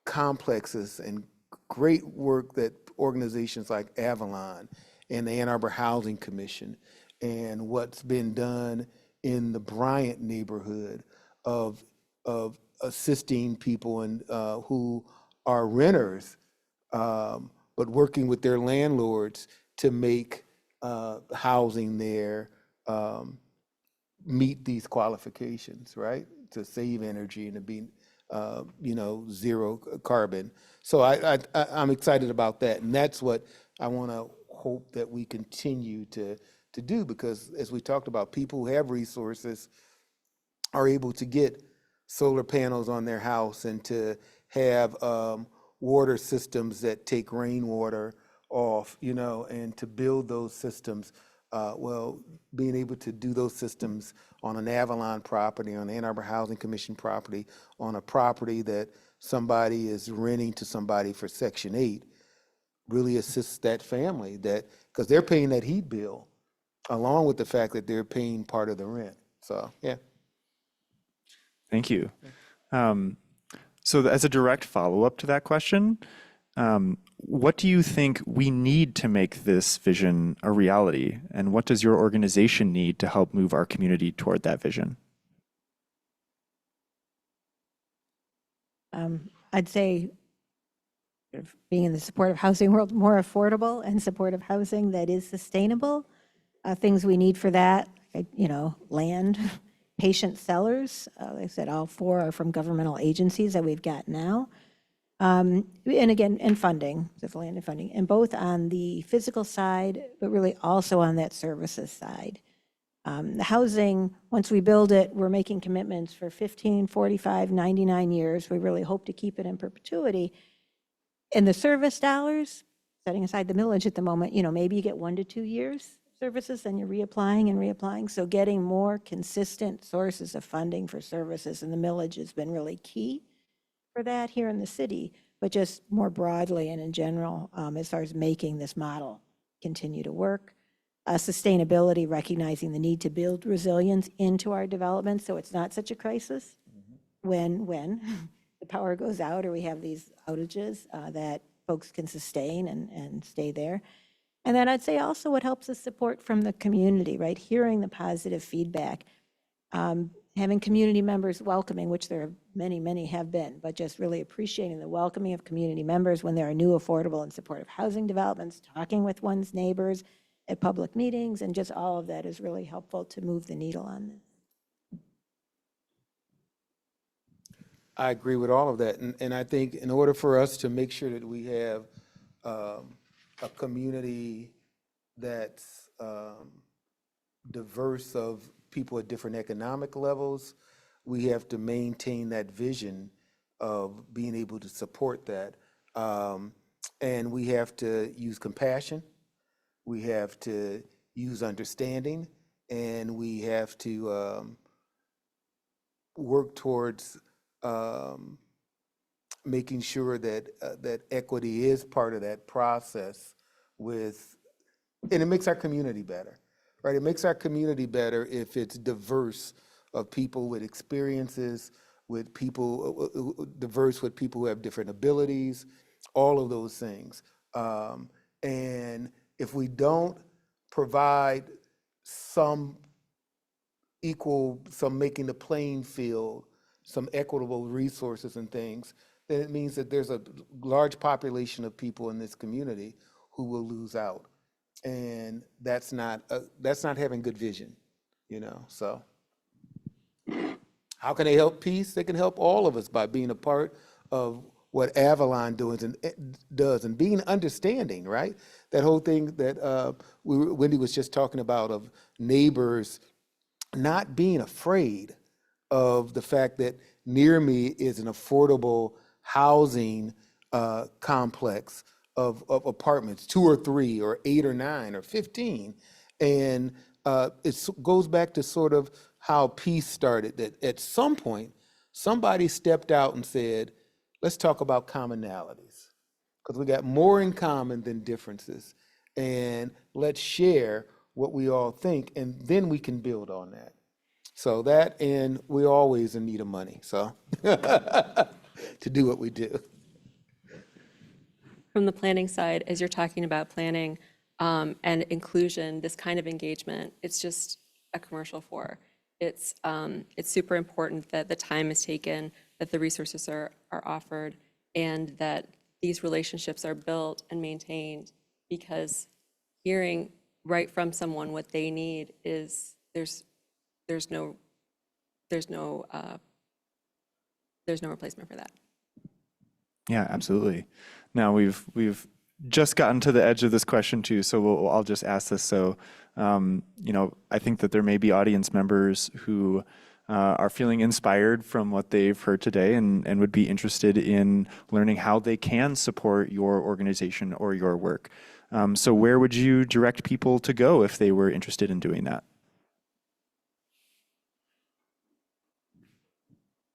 complexes and great work that organizations like Avalon and the Ann Arbor Housing Commission and what's been done in the Bryant neighborhood of assisting people and who are renters, but working with their landlords to make housing there meet these qualifications, right? To save energy and to be, zero carbon. So I'm excited about that, and that's what I want to hope that we continue to do, because as we talked about, people who have resources are able to get solar panels on their house and to have water systems that take rainwater off, and to build those systems. Being able to do those systems on an Avalon property, on Ann Arbor Housing Commission property, on a property that somebody is renting to somebody for Section 8, really assists that family, because they're paying that heat bill, along with the fact that they're paying part of the rent. So, yeah. Thank you. So as a direct follow-up to that question, what do you think we need to make this vision a reality? And what does your organization need to help move our community toward that vision? I'd say sort of being in the supportive housing world, more affordable and supportive housing that is sustainable. Things we need for that, land, patient sellers. Like I said, all 4 are from governmental agencies that we've got now. And again, and funding, the land and funding, and both on the physical side, but really also on that services side. The housing, once we build it, we're making commitments for 15, 45, 99 years. We really hope to keep it in perpetuity. And the service dollars, setting aside the millage at the moment, maybe you get 1 to 2 years services, then you're reapplying and reapplying. So getting more consistent sources of funding for services, and the millage has been really key for that here in the city, but just more broadly and in general, as far as making this model continue to work. Sustainability, recognizing the need to build resilience into our development so it's not such a crisis when the power goes out or we have these outages, that folks can sustain and stay there. And then I'd say also what helps us support from the community, right? Hearing the positive feedback, having community members welcoming, which there are many, many have been, but just really appreciating the welcoming of community members when there are new affordable and supportive housing developments, talking with one's neighbors at public meetings, and just all of that is really helpful to move the needle on this. I agree with all of that. And I think in order for us to make sure that we have a community that's diverse of people at different economic levels, we have to maintain that vision of being able to support that. And we have to use compassion. We have to use understanding, and we have to work towards making sure that equity is part of that process and it makes our community better, right? It makes our community better if it's diverse of people with experiences, with people, diverse with people who have different abilities, all of those things. And if we don't provide some making the playing field, some equitable resources and things, then it means that there's a large population of people in this community who will lose out. And that's not having good vision, so. How can they help peace? They can help all of us by being a part of what Avalon does and being understanding, right? That whole thing that Wendy was just talking about, of neighbors not being afraid of the fact that near me is an affordable housing complex of apartments, 2 or 3 or 8 or 9 or 15. And it goes back to sort of how peace started, that at some point, somebody stepped out and said, let's talk about commonalities, because we got more in common than differences. and let's share what we all think, and then we can build on that. So that, and we're always in need of money, so to do what we do. From the planning side, as you're talking about planning and inclusion, this kind of engagement, it's just a commercial for. It's super important that the time is taken, that the resources are offered, and that these relationships are built and maintained, because hearing right from someone what they need is, there's no replacement for that. Yeah, absolutely. Now we've just gotten to the edge of this question too, so I'll just ask this. So, I think that there may be audience members who are feeling inspired from what they've heard today and would be interested in learning how they can support your organization or your work. So where would you direct people to go if they were interested in doing that?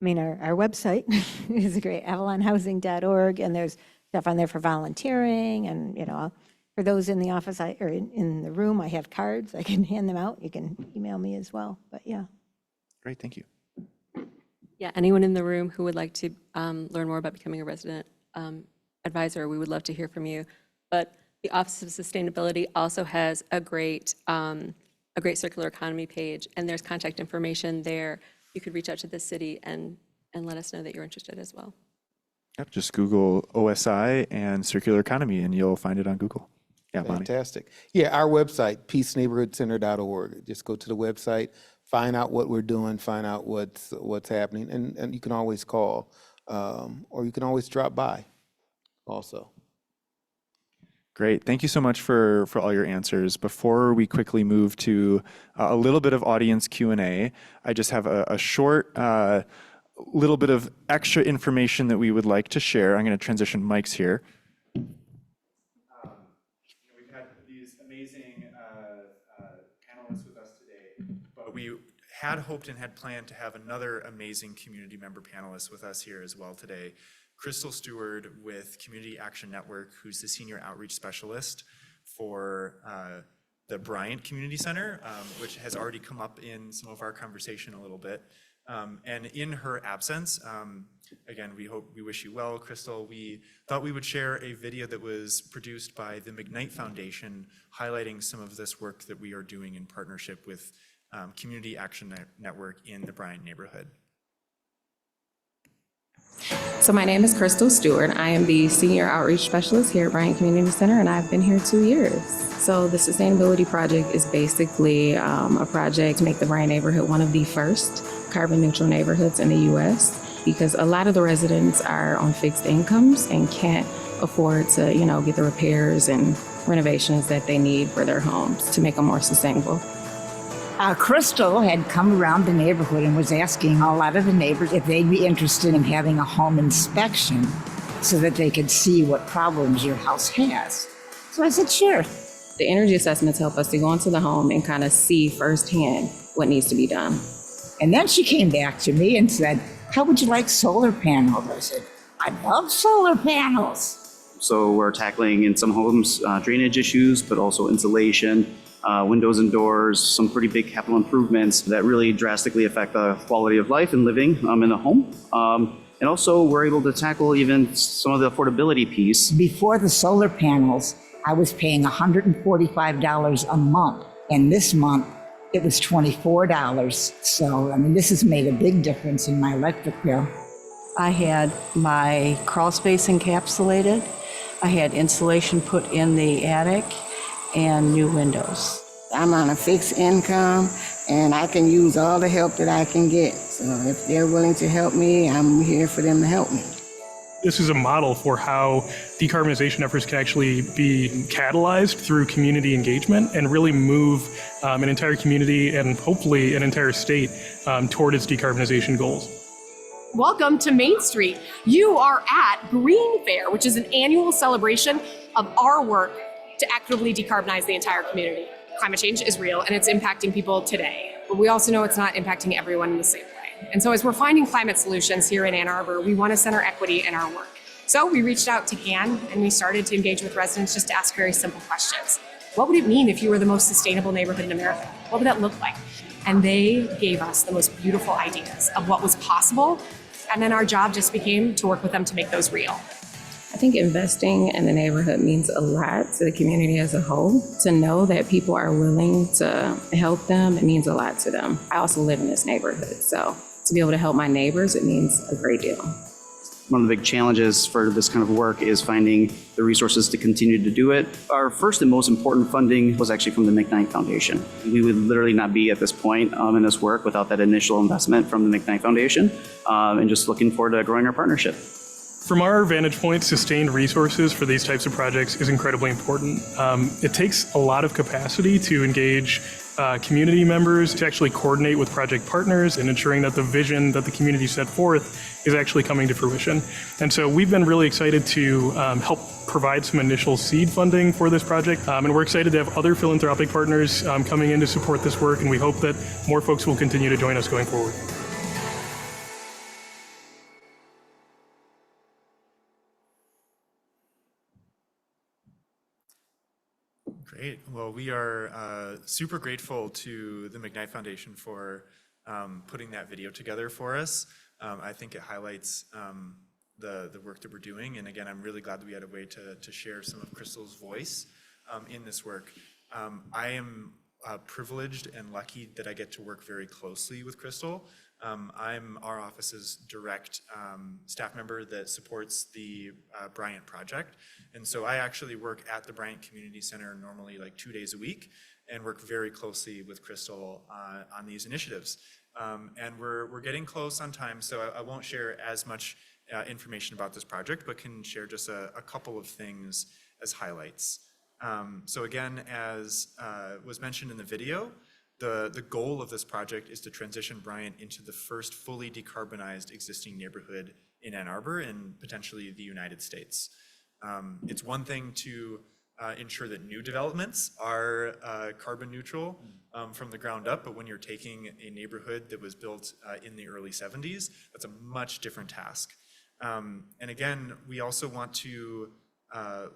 I mean, our website is great, avalonhousing.org, and there's stuff on there for volunteering, and, for those in the office, or in the room, I have cards, I can hand them out, you can email me as well, but yeah. Great, thank you. Yeah, anyone in the room who would like to learn more about becoming a resident advisor, we would love to hear from you. But the Office of Sustainability also has a great circular economy page, and there's contact information there. You could reach out to the city and let us know that you're interested as well. Yep, just Google OSI and circular economy, and you'll find it on Google. Yeah, Bonnie. Fantastic. Yeah, our website, peaceneighborhoodcenter.org. Just go to the website, find out what we're doing, find out what's happening, and you can always call, or you can always drop by also. Great. Thank you so much for all your answers. Before we quickly move to a little bit of audience Q&A, I just have a short little bit of extra information that we would like to share. I'm going to transition mics here. We've had these amazing panelists with us today, But we had hoped and had planned to have another amazing community member panelist with us here as well today. Crystal Stewart with Community Action Network, who's the Senior Outreach Specialist for the Bryant Community Center, which has already come up in some of our conversation a little bit. And in her absence, again, we wish you well, Crystal. We thought we would share a video that was produced by the McKnight Foundation, highlighting some of this work that we are doing in partnership with Community Action Network in the Bryant neighborhood. So my name is Crystal Stewart. I am the Senior Outreach Specialist here at Bryant Community Center, and I've been here 2 years. So the Sustainability Project is basically a project to make the Bryant neighborhood one of the first carbon neutral neighborhoods in the U.S. because a lot of the residents are on fixed incomes and can't afford to, get the repairs and renovations that they need for their homes to make them more sustainable. Crystal had come around the neighborhood and was asking a lot of the neighbors if they'd be interested in having a home inspection so that they could see what problems your house has. So I said, sure. The energy assessments help us to go into the home and kind of see firsthand what needs to be done. And then she came back to me and said, how would you like solar panels? I said, I love solar panels. So we're tackling in some homes drainage issues, but also insulation, windows and doors, some pretty big capital improvements that really drastically affect the quality of life and living in the home. And also we're able to tackle even some of the affordability piece. Before the solar panels, I was paying $145 a month. And this month, it was $24. So, this has made a big difference in my electric bill. I had my crawl space encapsulated. I had insulation put in the attic and new windows. I'm on a fixed income and I can use all the help that I can get. So if they're willing to help me, I'm here for them to help me. This is a model for how decarbonization efforts can actually be catalyzed through community engagement and really move an entire community and hopefully an entire state toward its decarbonization goals. Welcome to Main Street. You are at Green Fair, which is an annual celebration of our work to actively decarbonize the entire community. Climate change is real and it's impacting people today, but we also know it's not impacting everyone in the same way. And so as we're finding climate solutions here in Ann Arbor, we want to center equity in our work. So we reached out to Anne and we started to engage with residents just to ask very simple questions. What would it mean if you were the most sustainable neighborhood in America? What would that look like? And they gave us the most beautiful ideas of what was possible. And then our job just became to work with them to make those real. I think investing in the neighborhood means a lot to the community as a whole. To know that people are willing to help them, it means a lot to them. I also live in this neighborhood, so to be able to help my neighbors, it means a great deal. One of the big challenges for this kind of work is finding the resources to continue to do it. Our first and most important funding was actually from the McKnight Foundation. We would literally not be at this point in this work without that initial investment from the McKnight Foundation, and just looking forward to growing our partnership. From our vantage point, sustained resources for these types of projects is incredibly important. It takes a lot of capacity to engage community members, to actually coordinate with project partners and ensuring that the vision that the community set forth is actually coming to fruition. And so we've been really excited to help provide some initial seed funding for this project. And we're excited to have other philanthropic partners coming in to support this work. And we hope that more folks will continue to join us going forward. Great. Well, we are super grateful to the McKnight Foundation for putting that video together for us. I think it highlights the work that we're doing. And again, I'm really glad that we had a way to share some of Crystal's voice in this work. I am privileged and lucky that I get to work very closely with Crystal. I'm our office's direct staff member that supports the Bryant project. And so I actually work at the Bryant Community Center normally like 2 days a week and work very closely with Crystal on these initiatives. And we're getting close on time, so I won't share as much information about this project, but can share just a couple of things as highlights. So again, as was mentioned in the video, the goal of this project is to transition Bryant into the first fully decarbonized existing neighborhood in Ann Arbor and potentially the United States. It's one thing to ensure that new developments are carbon neutral from the ground up, but when you're taking a neighborhood that was built in the early 70s, that's a much different task. And again, we also want to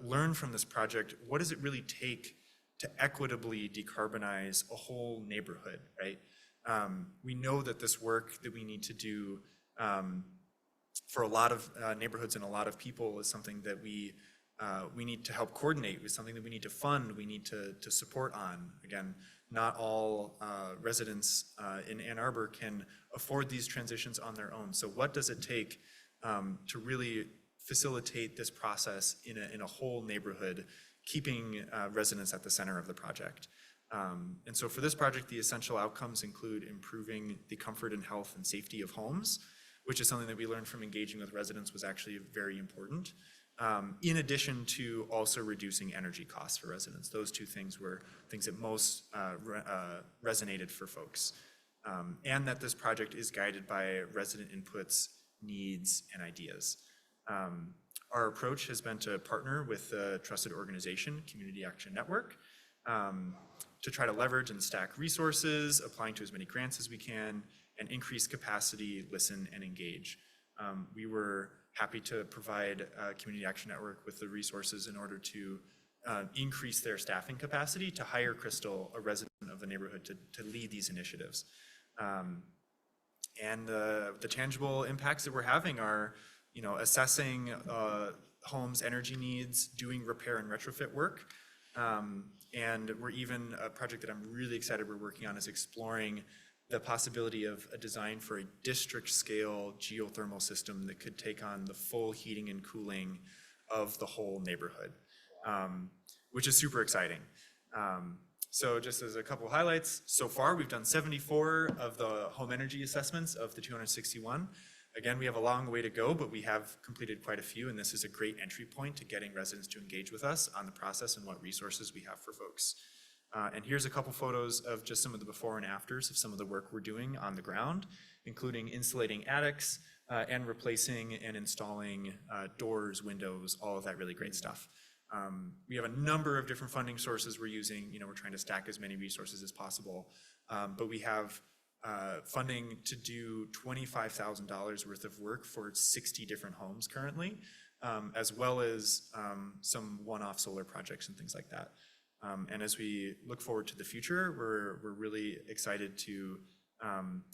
learn from this project, what does it really take to equitably decarbonize a whole neighborhood, right? We know that this work that we need to do for a lot of neighborhoods and a lot of people is something that we need to help coordinate, with something that we need to fund, we need to support on. Again, not all residents in Ann Arbor can afford these transitions on their own. So what does it take to really facilitate this process in a whole neighborhood, keeping residents at the center of the project? And so for this project, the essential outcomes include improving the comfort and health and safety of homes, which is something that we learned from engaging with residents was actually very important, in addition to also reducing energy costs for residents. Those two things were things that most resonated for folks. And that this project is guided by resident inputs, needs, and ideas. Our approach has been to partner with the trusted organization, Community Action Network, to try to leverage and stack resources, applying to as many grants as we can, and increase capacity, listen, and engage. We were happy to provide Community Action Network with the resources in order to increase their staffing capacity to hire Crystal, a resident of the neighborhood, to lead these initiatives. And the tangible impacts that we're having are, assessing homes' energy needs, doing repair and retrofit work. And we're even, a project that I'm really excited we're working on is exploring the possibility of a design for a district scale geothermal system that could take on the full heating and cooling of the whole neighborhood, which is super exciting. So just as a couple of highlights, so far we've done 74 of the home energy assessments of the 261. Again, we have a long way to go, but we have completed quite a few, and this is a great entry point to getting residents to engage with us on the process and what resources we have for folks. And here's a couple photos of just some of the before and afters of some of the work we're doing on the ground, including insulating attics and replacing and installing doors, windows, all of that really great stuff. We have a number of different funding sources we're using. We're trying to stack as many resources as possible, but we have funding to do $25,000 worth of work for 60 different homes currently. as well as some one-off solar projects and things like that. And as we look forward to the future, we're really excited to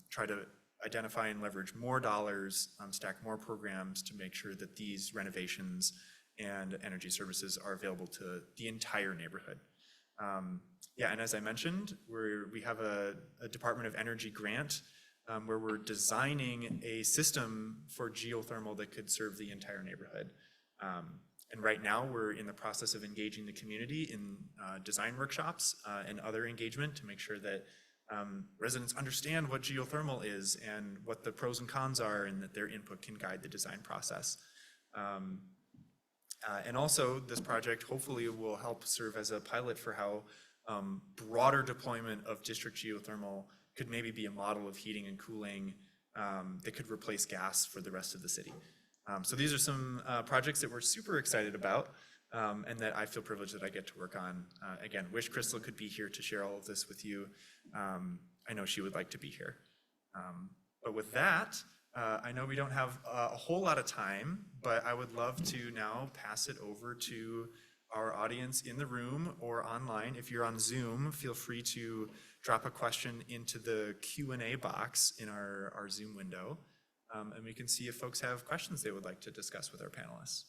try to identify and leverage more dollars, stack more programs to make sure that these renovations and energy services are available to the entire neighborhood. Yeah, and as I mentioned, we have a Department of Energy grant where we're designing a system for geothermal that could serve the entire neighborhood. And right now, we're in the process of engaging the community in design workshops and other engagement to make sure that residents understand what geothermal is and what the pros and cons are, and that their input can guide the design process. And also, this project hopefully will help serve as a pilot for how broader deployment of district geothermal could maybe be a model of heating and cooling that could replace gas for the rest of the city. So these are some projects that we're super excited about and that I feel privileged that I get to work on. Again, wish Crystal could be here to share all of this with you. I know she would like to be here. But with that, I know we don't have a whole lot of time, but I would love to now pass it over to our audience in the room or online. If you're on Zoom, feel free to drop a question into the Q&A box in our Zoom window, and we can see if folks have questions they would like to discuss with our panelists.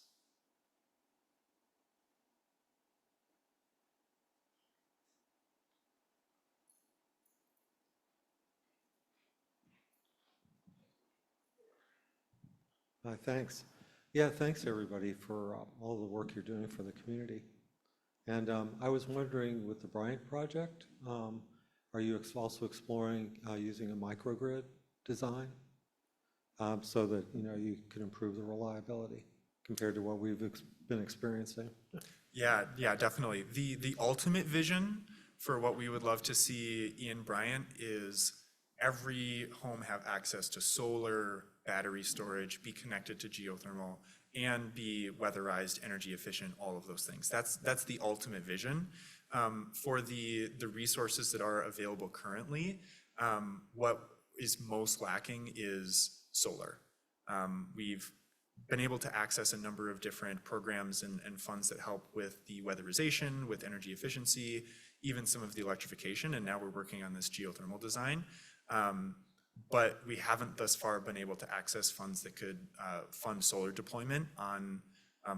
Thanks. Yeah, thanks everybody for all the work you're doing for the community. And I was wondering, with the Bryant project, are you also exploring using a microgrid design so that you can improve the reliability compared to what we've been experiencing? Yeah, definitely. The ultimate vision for what we would love to see in Bryant is every home have access to solar, battery storage, be connected to geothermal, and be weatherized, energy efficient, all of those things. That's the ultimate vision. For the resources that are available currently, what is most lacking is solar. We've been able to access a number of different programs and funds that help with the weatherization, with energy efficiency, even some of the electrification, and now we're working on this geothermal design. But we haven't thus far been able to access funds that could fund solar deployment on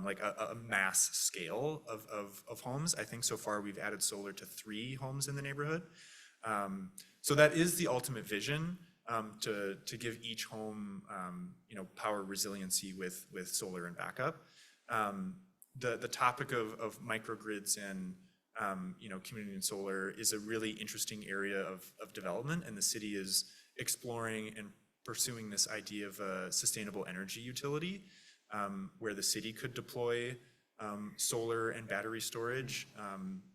like a mass scale of homes. I think so far we've added solar to 3 homes in the neighborhood. So that is the ultimate vision, to give each home power resiliency with solar and backup. The topic of microgrids and community and solar is a really interesting area of development, and the city is exploring and pursuing this idea of a sustainable energy utility, where the city could deploy solar and battery storage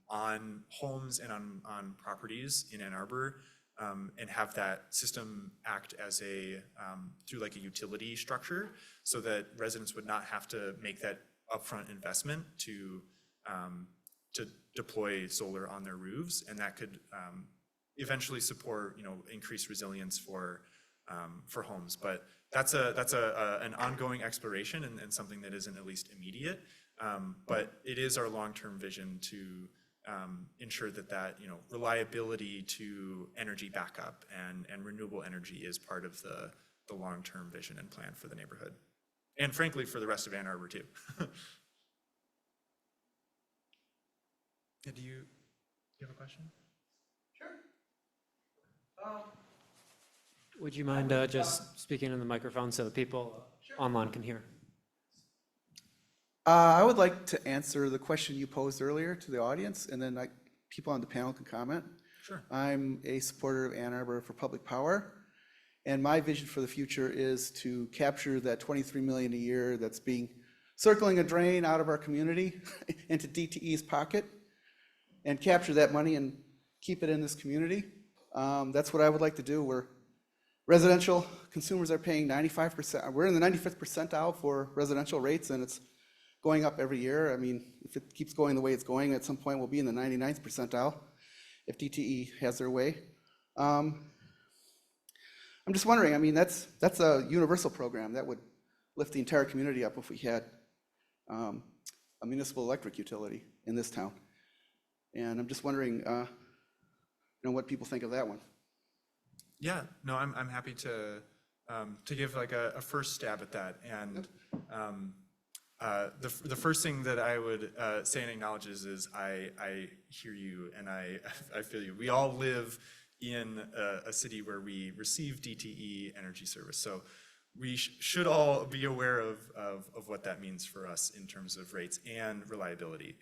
on homes and on properties in Ann Arbor, and have that system act as through like a utility structure, so that residents would not have to make that upfront investment to deploy solar on their roofs, and that could eventually support increased resilience for homes. But that's an ongoing exploration and something that isn't at least immediate. But it is our long-term vision to ensure that reliability to energy backup and renewable energy is part of the long-term vision and plan for the neighborhood, and frankly for the rest of Ann Arbor too. Do you have a question? Would you mind just speaking in the microphone so that people online can hear? I would like to answer the question you posed earlier to the audience, and then people on the panel can comment. Sure. I'm a supporter of Ann Arbor for public power, and my vision for the future is to capture that $23 million a year that's circling a drain out of our community into DTE's pocket, and capture that money and keep it in this community. That's what I would like to do. Where residential consumers are paying 95%. We're in the 95th percentile for residential rates, and it's going up every year. I mean, if it keeps going the way it's going, at some point we'll be in the 99th percentile if DTE has their way. I'm just wondering, I mean, that's a universal program that would lift the entire community up if we had a municipal electric utility in this town. And I'm just wondering, what people think of that one. Yeah, no, I'm happy to give like a first stab at that. And the first thing that I would say and acknowledge is I hear you and I feel you. We all live in a city where we receive DTE energy service. So we should all be aware of what that means for us in terms of rates and reliability.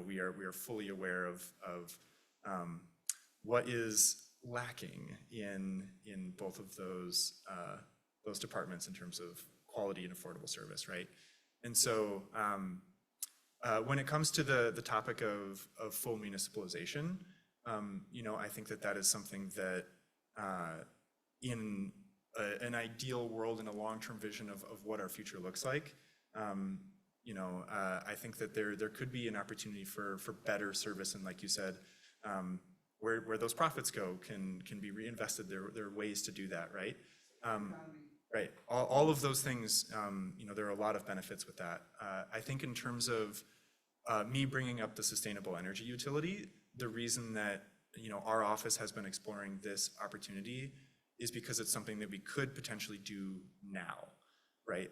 We are fully aware of what is lacking in both of those departments in terms of quality and affordable service, right? And so when it comes to the topic of full municipalization, I think that is something that in an ideal world, in a long-term vision of what our future looks like, I think that there could be an opportunity for better service, and like you said, where those profits go can be reinvested. There are ways to do that, right? Right. All of those things, there are a lot of benefits with that. I think in terms of me bringing up the sustainable energy utility, the reason that our office has been exploring this opportunity is because it's something that we could potentially do now, right?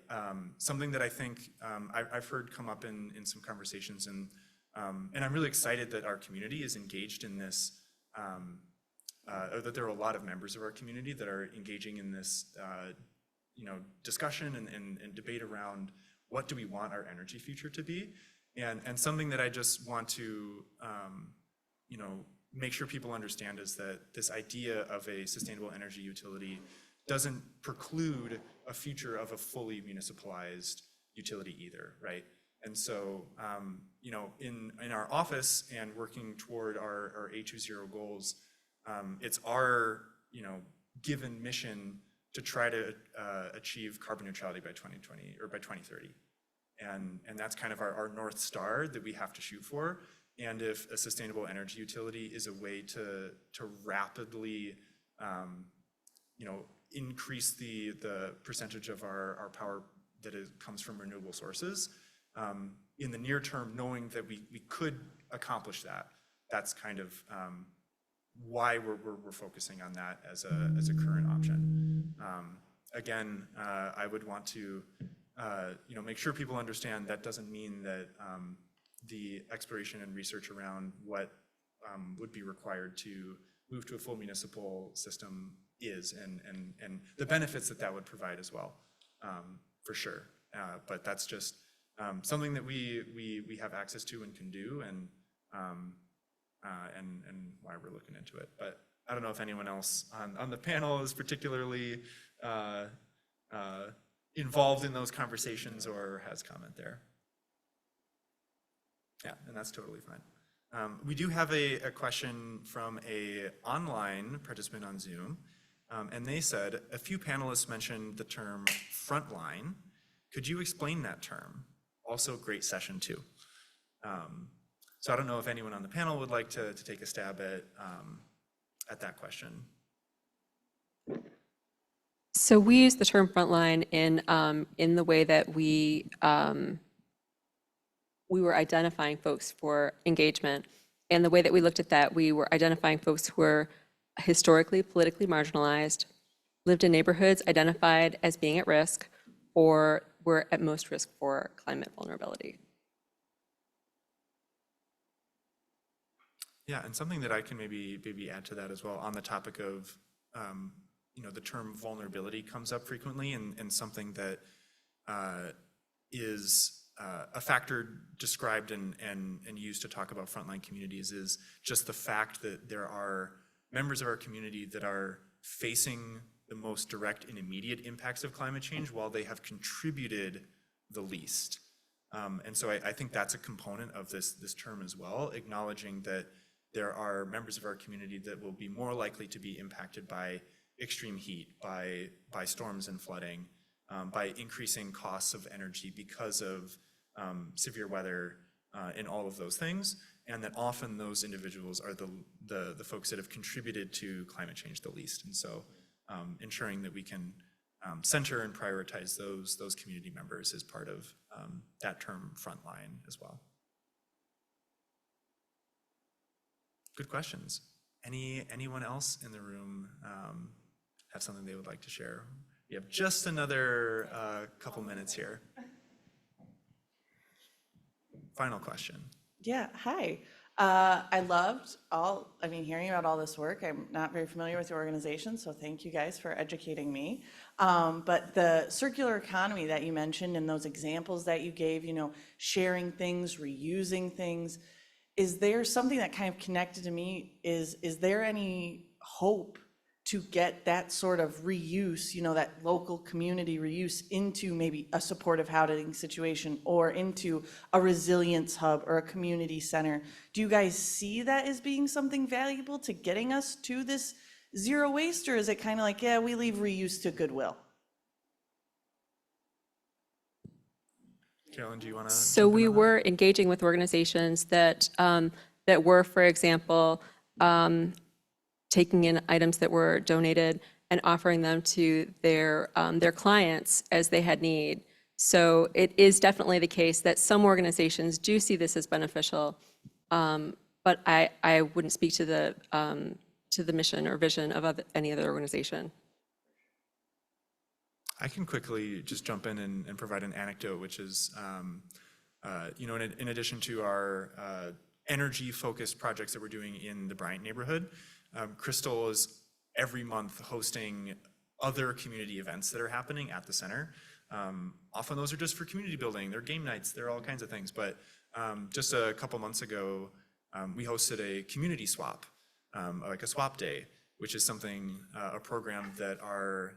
Something that I think I've heard come up in some conversations, and I'm really excited that our community is engaged in this, or that there are a lot of members of our community that are engaging in this discussion and debate around what do we want our energy future to be, and something that I just want to make sure people understand is that this idea of a sustainable energy utility doesn't preclude a future of a fully municipalized utility either, right? And so, in our office and working toward our A2Zero goals, it's our, given mission to try to achieve carbon neutrality by 2020 or by 2030. And that's kind of our North Star that we have to shoot for. And if a sustainable energy utility is a way to rapidly, increase the percentage of our power that comes from renewable sources, in the near term, knowing that we could accomplish that, that's kind of why we're focusing on that as a current option. Again, I would want to make sure people understand that doesn't mean that the exploration and research around what would be required to move to a full municipal system is, and the benefits that would provide as well, for sure. But that's just something that we have access to and can do, and why we're looking into it. But I don't know if anyone else on the panel is particularly involved in those conversations or has comment there. Yeah, and that's totally fine. We do have a question from an online participant on Zoom, and they said, a few panelists mentioned the term frontline. Could you explain that term? Also, great session too. So I don't know if anyone on the panel would like to take a stab at that question. So we use the term frontline in the way that we were identifying folks for engagement. And the way that we looked at that, we were identifying folks who were historically politically marginalized, lived in neighborhoods identified as being at risk, or were at most risk for climate vulnerability. Yeah, and something that I can maybe add to that as well on the topic of, the term vulnerability comes up frequently, and something that is a factor described and used to talk about frontline communities is just the fact that there are members of our community that are facing the most direct and immediate impacts of climate change while they have contributed the least. And so I think that's a component of this term as well, acknowledging that there are members of our community that will be more likely to be impacted by extreme heat, by storms and flooding, by increasing costs of energy because of severe weather and all of those things, and that often those individuals are the folks that have contributed to climate change the least. And so ensuring that we can center and prioritize those community members as part of that term frontline as well. Good questions. Anyone else in the room have something they would like to share? We have just another couple minutes here. Final question. Yeah, hi. I loved hearing about all this work. I'm not very familiar with your organization, so thank you guys for educating me. But the circular economy that you mentioned and those examples that you gave, sharing things, reusing things, is there something that kind of connected to me? Is there any hope to get that sort of reuse, that local community reuse into maybe a supportive housing situation or into a resilience hub or a community center? Do you guys see that as being something valuable to getting us to this zero waste, or is it kind of like, yeah, we leave reuse to Goodwill? Carolyn, do you want to? So we were engaging with organizations that were, for example, taking in items that were donated and offering them to their clients as they had need. So it is definitely the case that some organizations do see this as beneficial, but I wouldn't speak to the mission or vision of any other organization. I can quickly just jump in and provide an anecdote, which is, in addition to our energy-focused projects that we're doing in the Bryant neighborhood, Crystal is every month hosting other community events that are happening at the center. Often those are just for community building, they're game nights, they're all kinds of things. But just a couple months ago, we hosted a community swap, like a swap day, which is something, a program that our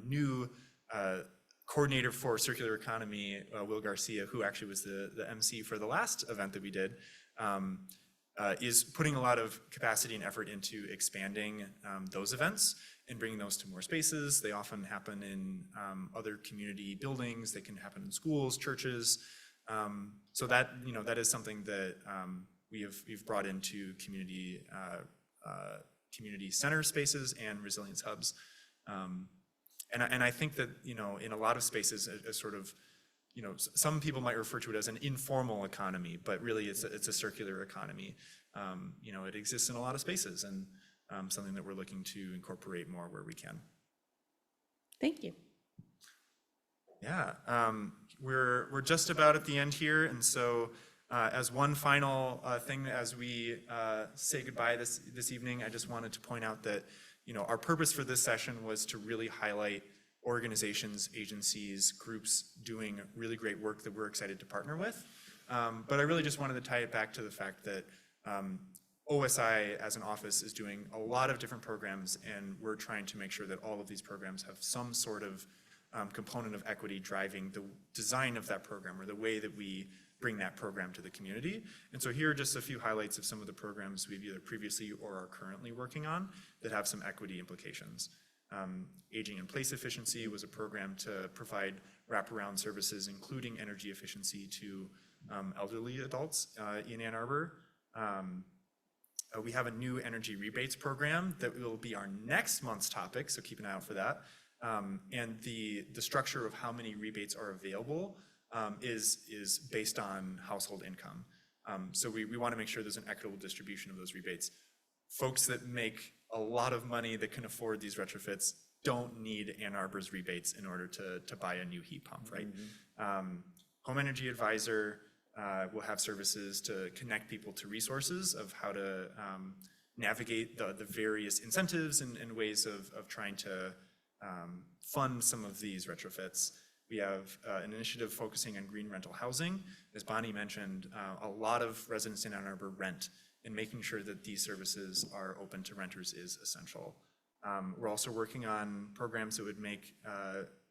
new coordinator for circular economy, Will Garcia, who actually was the MC for the last event that we did, is putting a lot of capacity and effort into expanding those events and bringing those to more spaces. They often happen in other community buildings. They can happen in schools, churches. So that is something that we've brought into community center spaces and resilience hubs. And I think that in a lot of spaces, a sort of some people might refer to it as an informal economy, but really it's a circular economy. It exists in a lot of spaces, and something that we're looking to incorporate more where we can. Thank you. Yeah, we're just about at the end here, and so as one final thing as we say goodbye this evening, I just wanted to point out that our purpose for this session was to really highlight organizations, agencies, groups doing really great work that we're excited to partner with. But I really just wanted to tie it back to the fact that OSI as an office is doing a lot of different programs, and we're trying to make sure that all of these programs have some sort of component of equity driving the design of that program or the way that we bring that program to the community. And so here are just a few highlights of some of the programs we've either previously or are currently working on that have some equity implications. Aging in place efficiency was a program to provide wraparound services, including energy efficiency to elderly adults in Ann Arbor. We have a new energy rebates program that will be our next month's topic, so keep an eye out for that. And the structure of how many rebates are available is based on household income. So we want to make sure there's an equitable distribution of those rebates. Folks that make a lot of money that can afford these retrofits don't need Ann Arbor's rebates in order to buy a new heat pump, right? Home Energy Advisor will have services to connect people to resources of how to navigate the various incentives and ways of trying to fund some of these retrofits. We have an initiative focusing on green rental housing. As Bonnie mentioned, a lot of residents in Ann Arbor rent, and making sure that these services are open to renters is essential. We're also working on programs that would make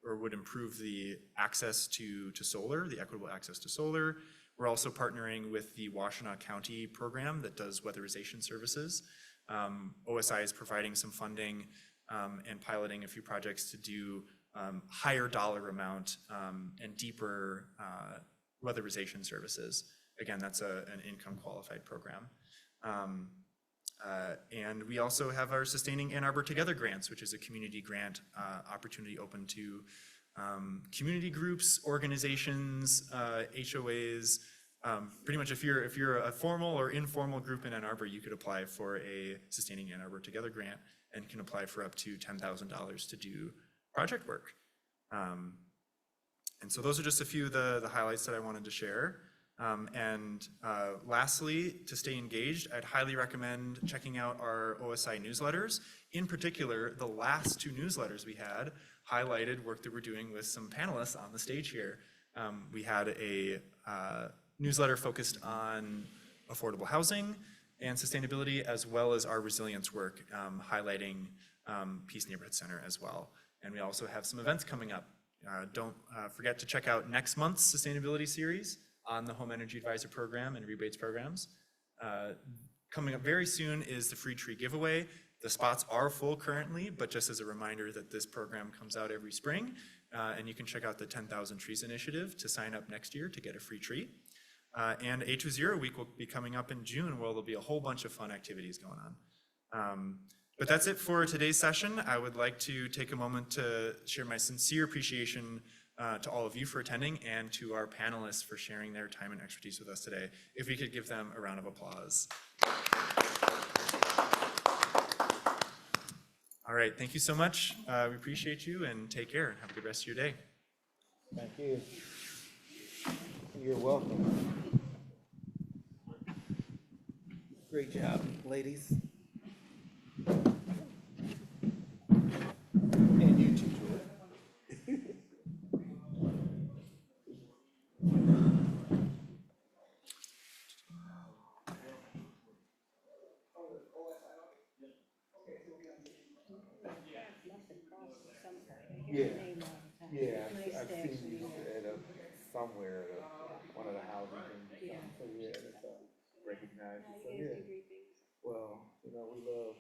or would improve the access to solar, the equitable access to solar. We're also partnering with the Washtenaw County program that does weatherization services. OSI is providing some funding and piloting a few projects to do higher dollar amount and deeper weatherization services. Again, that's an income qualified program. And we also have our Sustaining Ann Arbor Together grants, which is a community grant opportunity open to community groups, organizations, HOAs. Pretty much if you're a formal or informal group in Ann Arbor, you could apply for a Sustaining Ann Arbor Together grant and can apply for up to $10,000 to do project work. And so those are just a few of the highlights that I wanted to share. Lastly, to stay engaged, I'd highly recommend checking out our OSI newsletters. In particular, the last two newsletters we had highlighted work that we're doing with some panelists on the stage here. We had a newsletter focused on affordable housing and sustainability, as well as our resilience work, highlighting Peace Neighborhood Center as well. And we also have some events coming up. Don't forget to check out next month's sustainability series on the Home Energy Advisor Program and rebates programs. Coming up very soon is the free tree giveaway. The spots are full currently, but just as a reminder that this program comes out every spring, and you can check out the 10,000 Trees Initiative to sign up next year to get a free tree. And A2Zero week will be coming up in June, where there'll be a whole bunch of fun activities going on. But that's it for today's session. I would like to take a moment to share my sincere appreciation to all of you for attending and to our panelists for sharing their time and expertise with us today. If we could give them a round of applause. All right, thank you so much. We appreciate you, and take care and have a good rest of your day. Thank you. You're welcome. Great job, ladies. And you too, Jordan. Yeah, I've seen you at somewhere, one of the housing things. So yeah, that's recognized. So yeah. Well, we love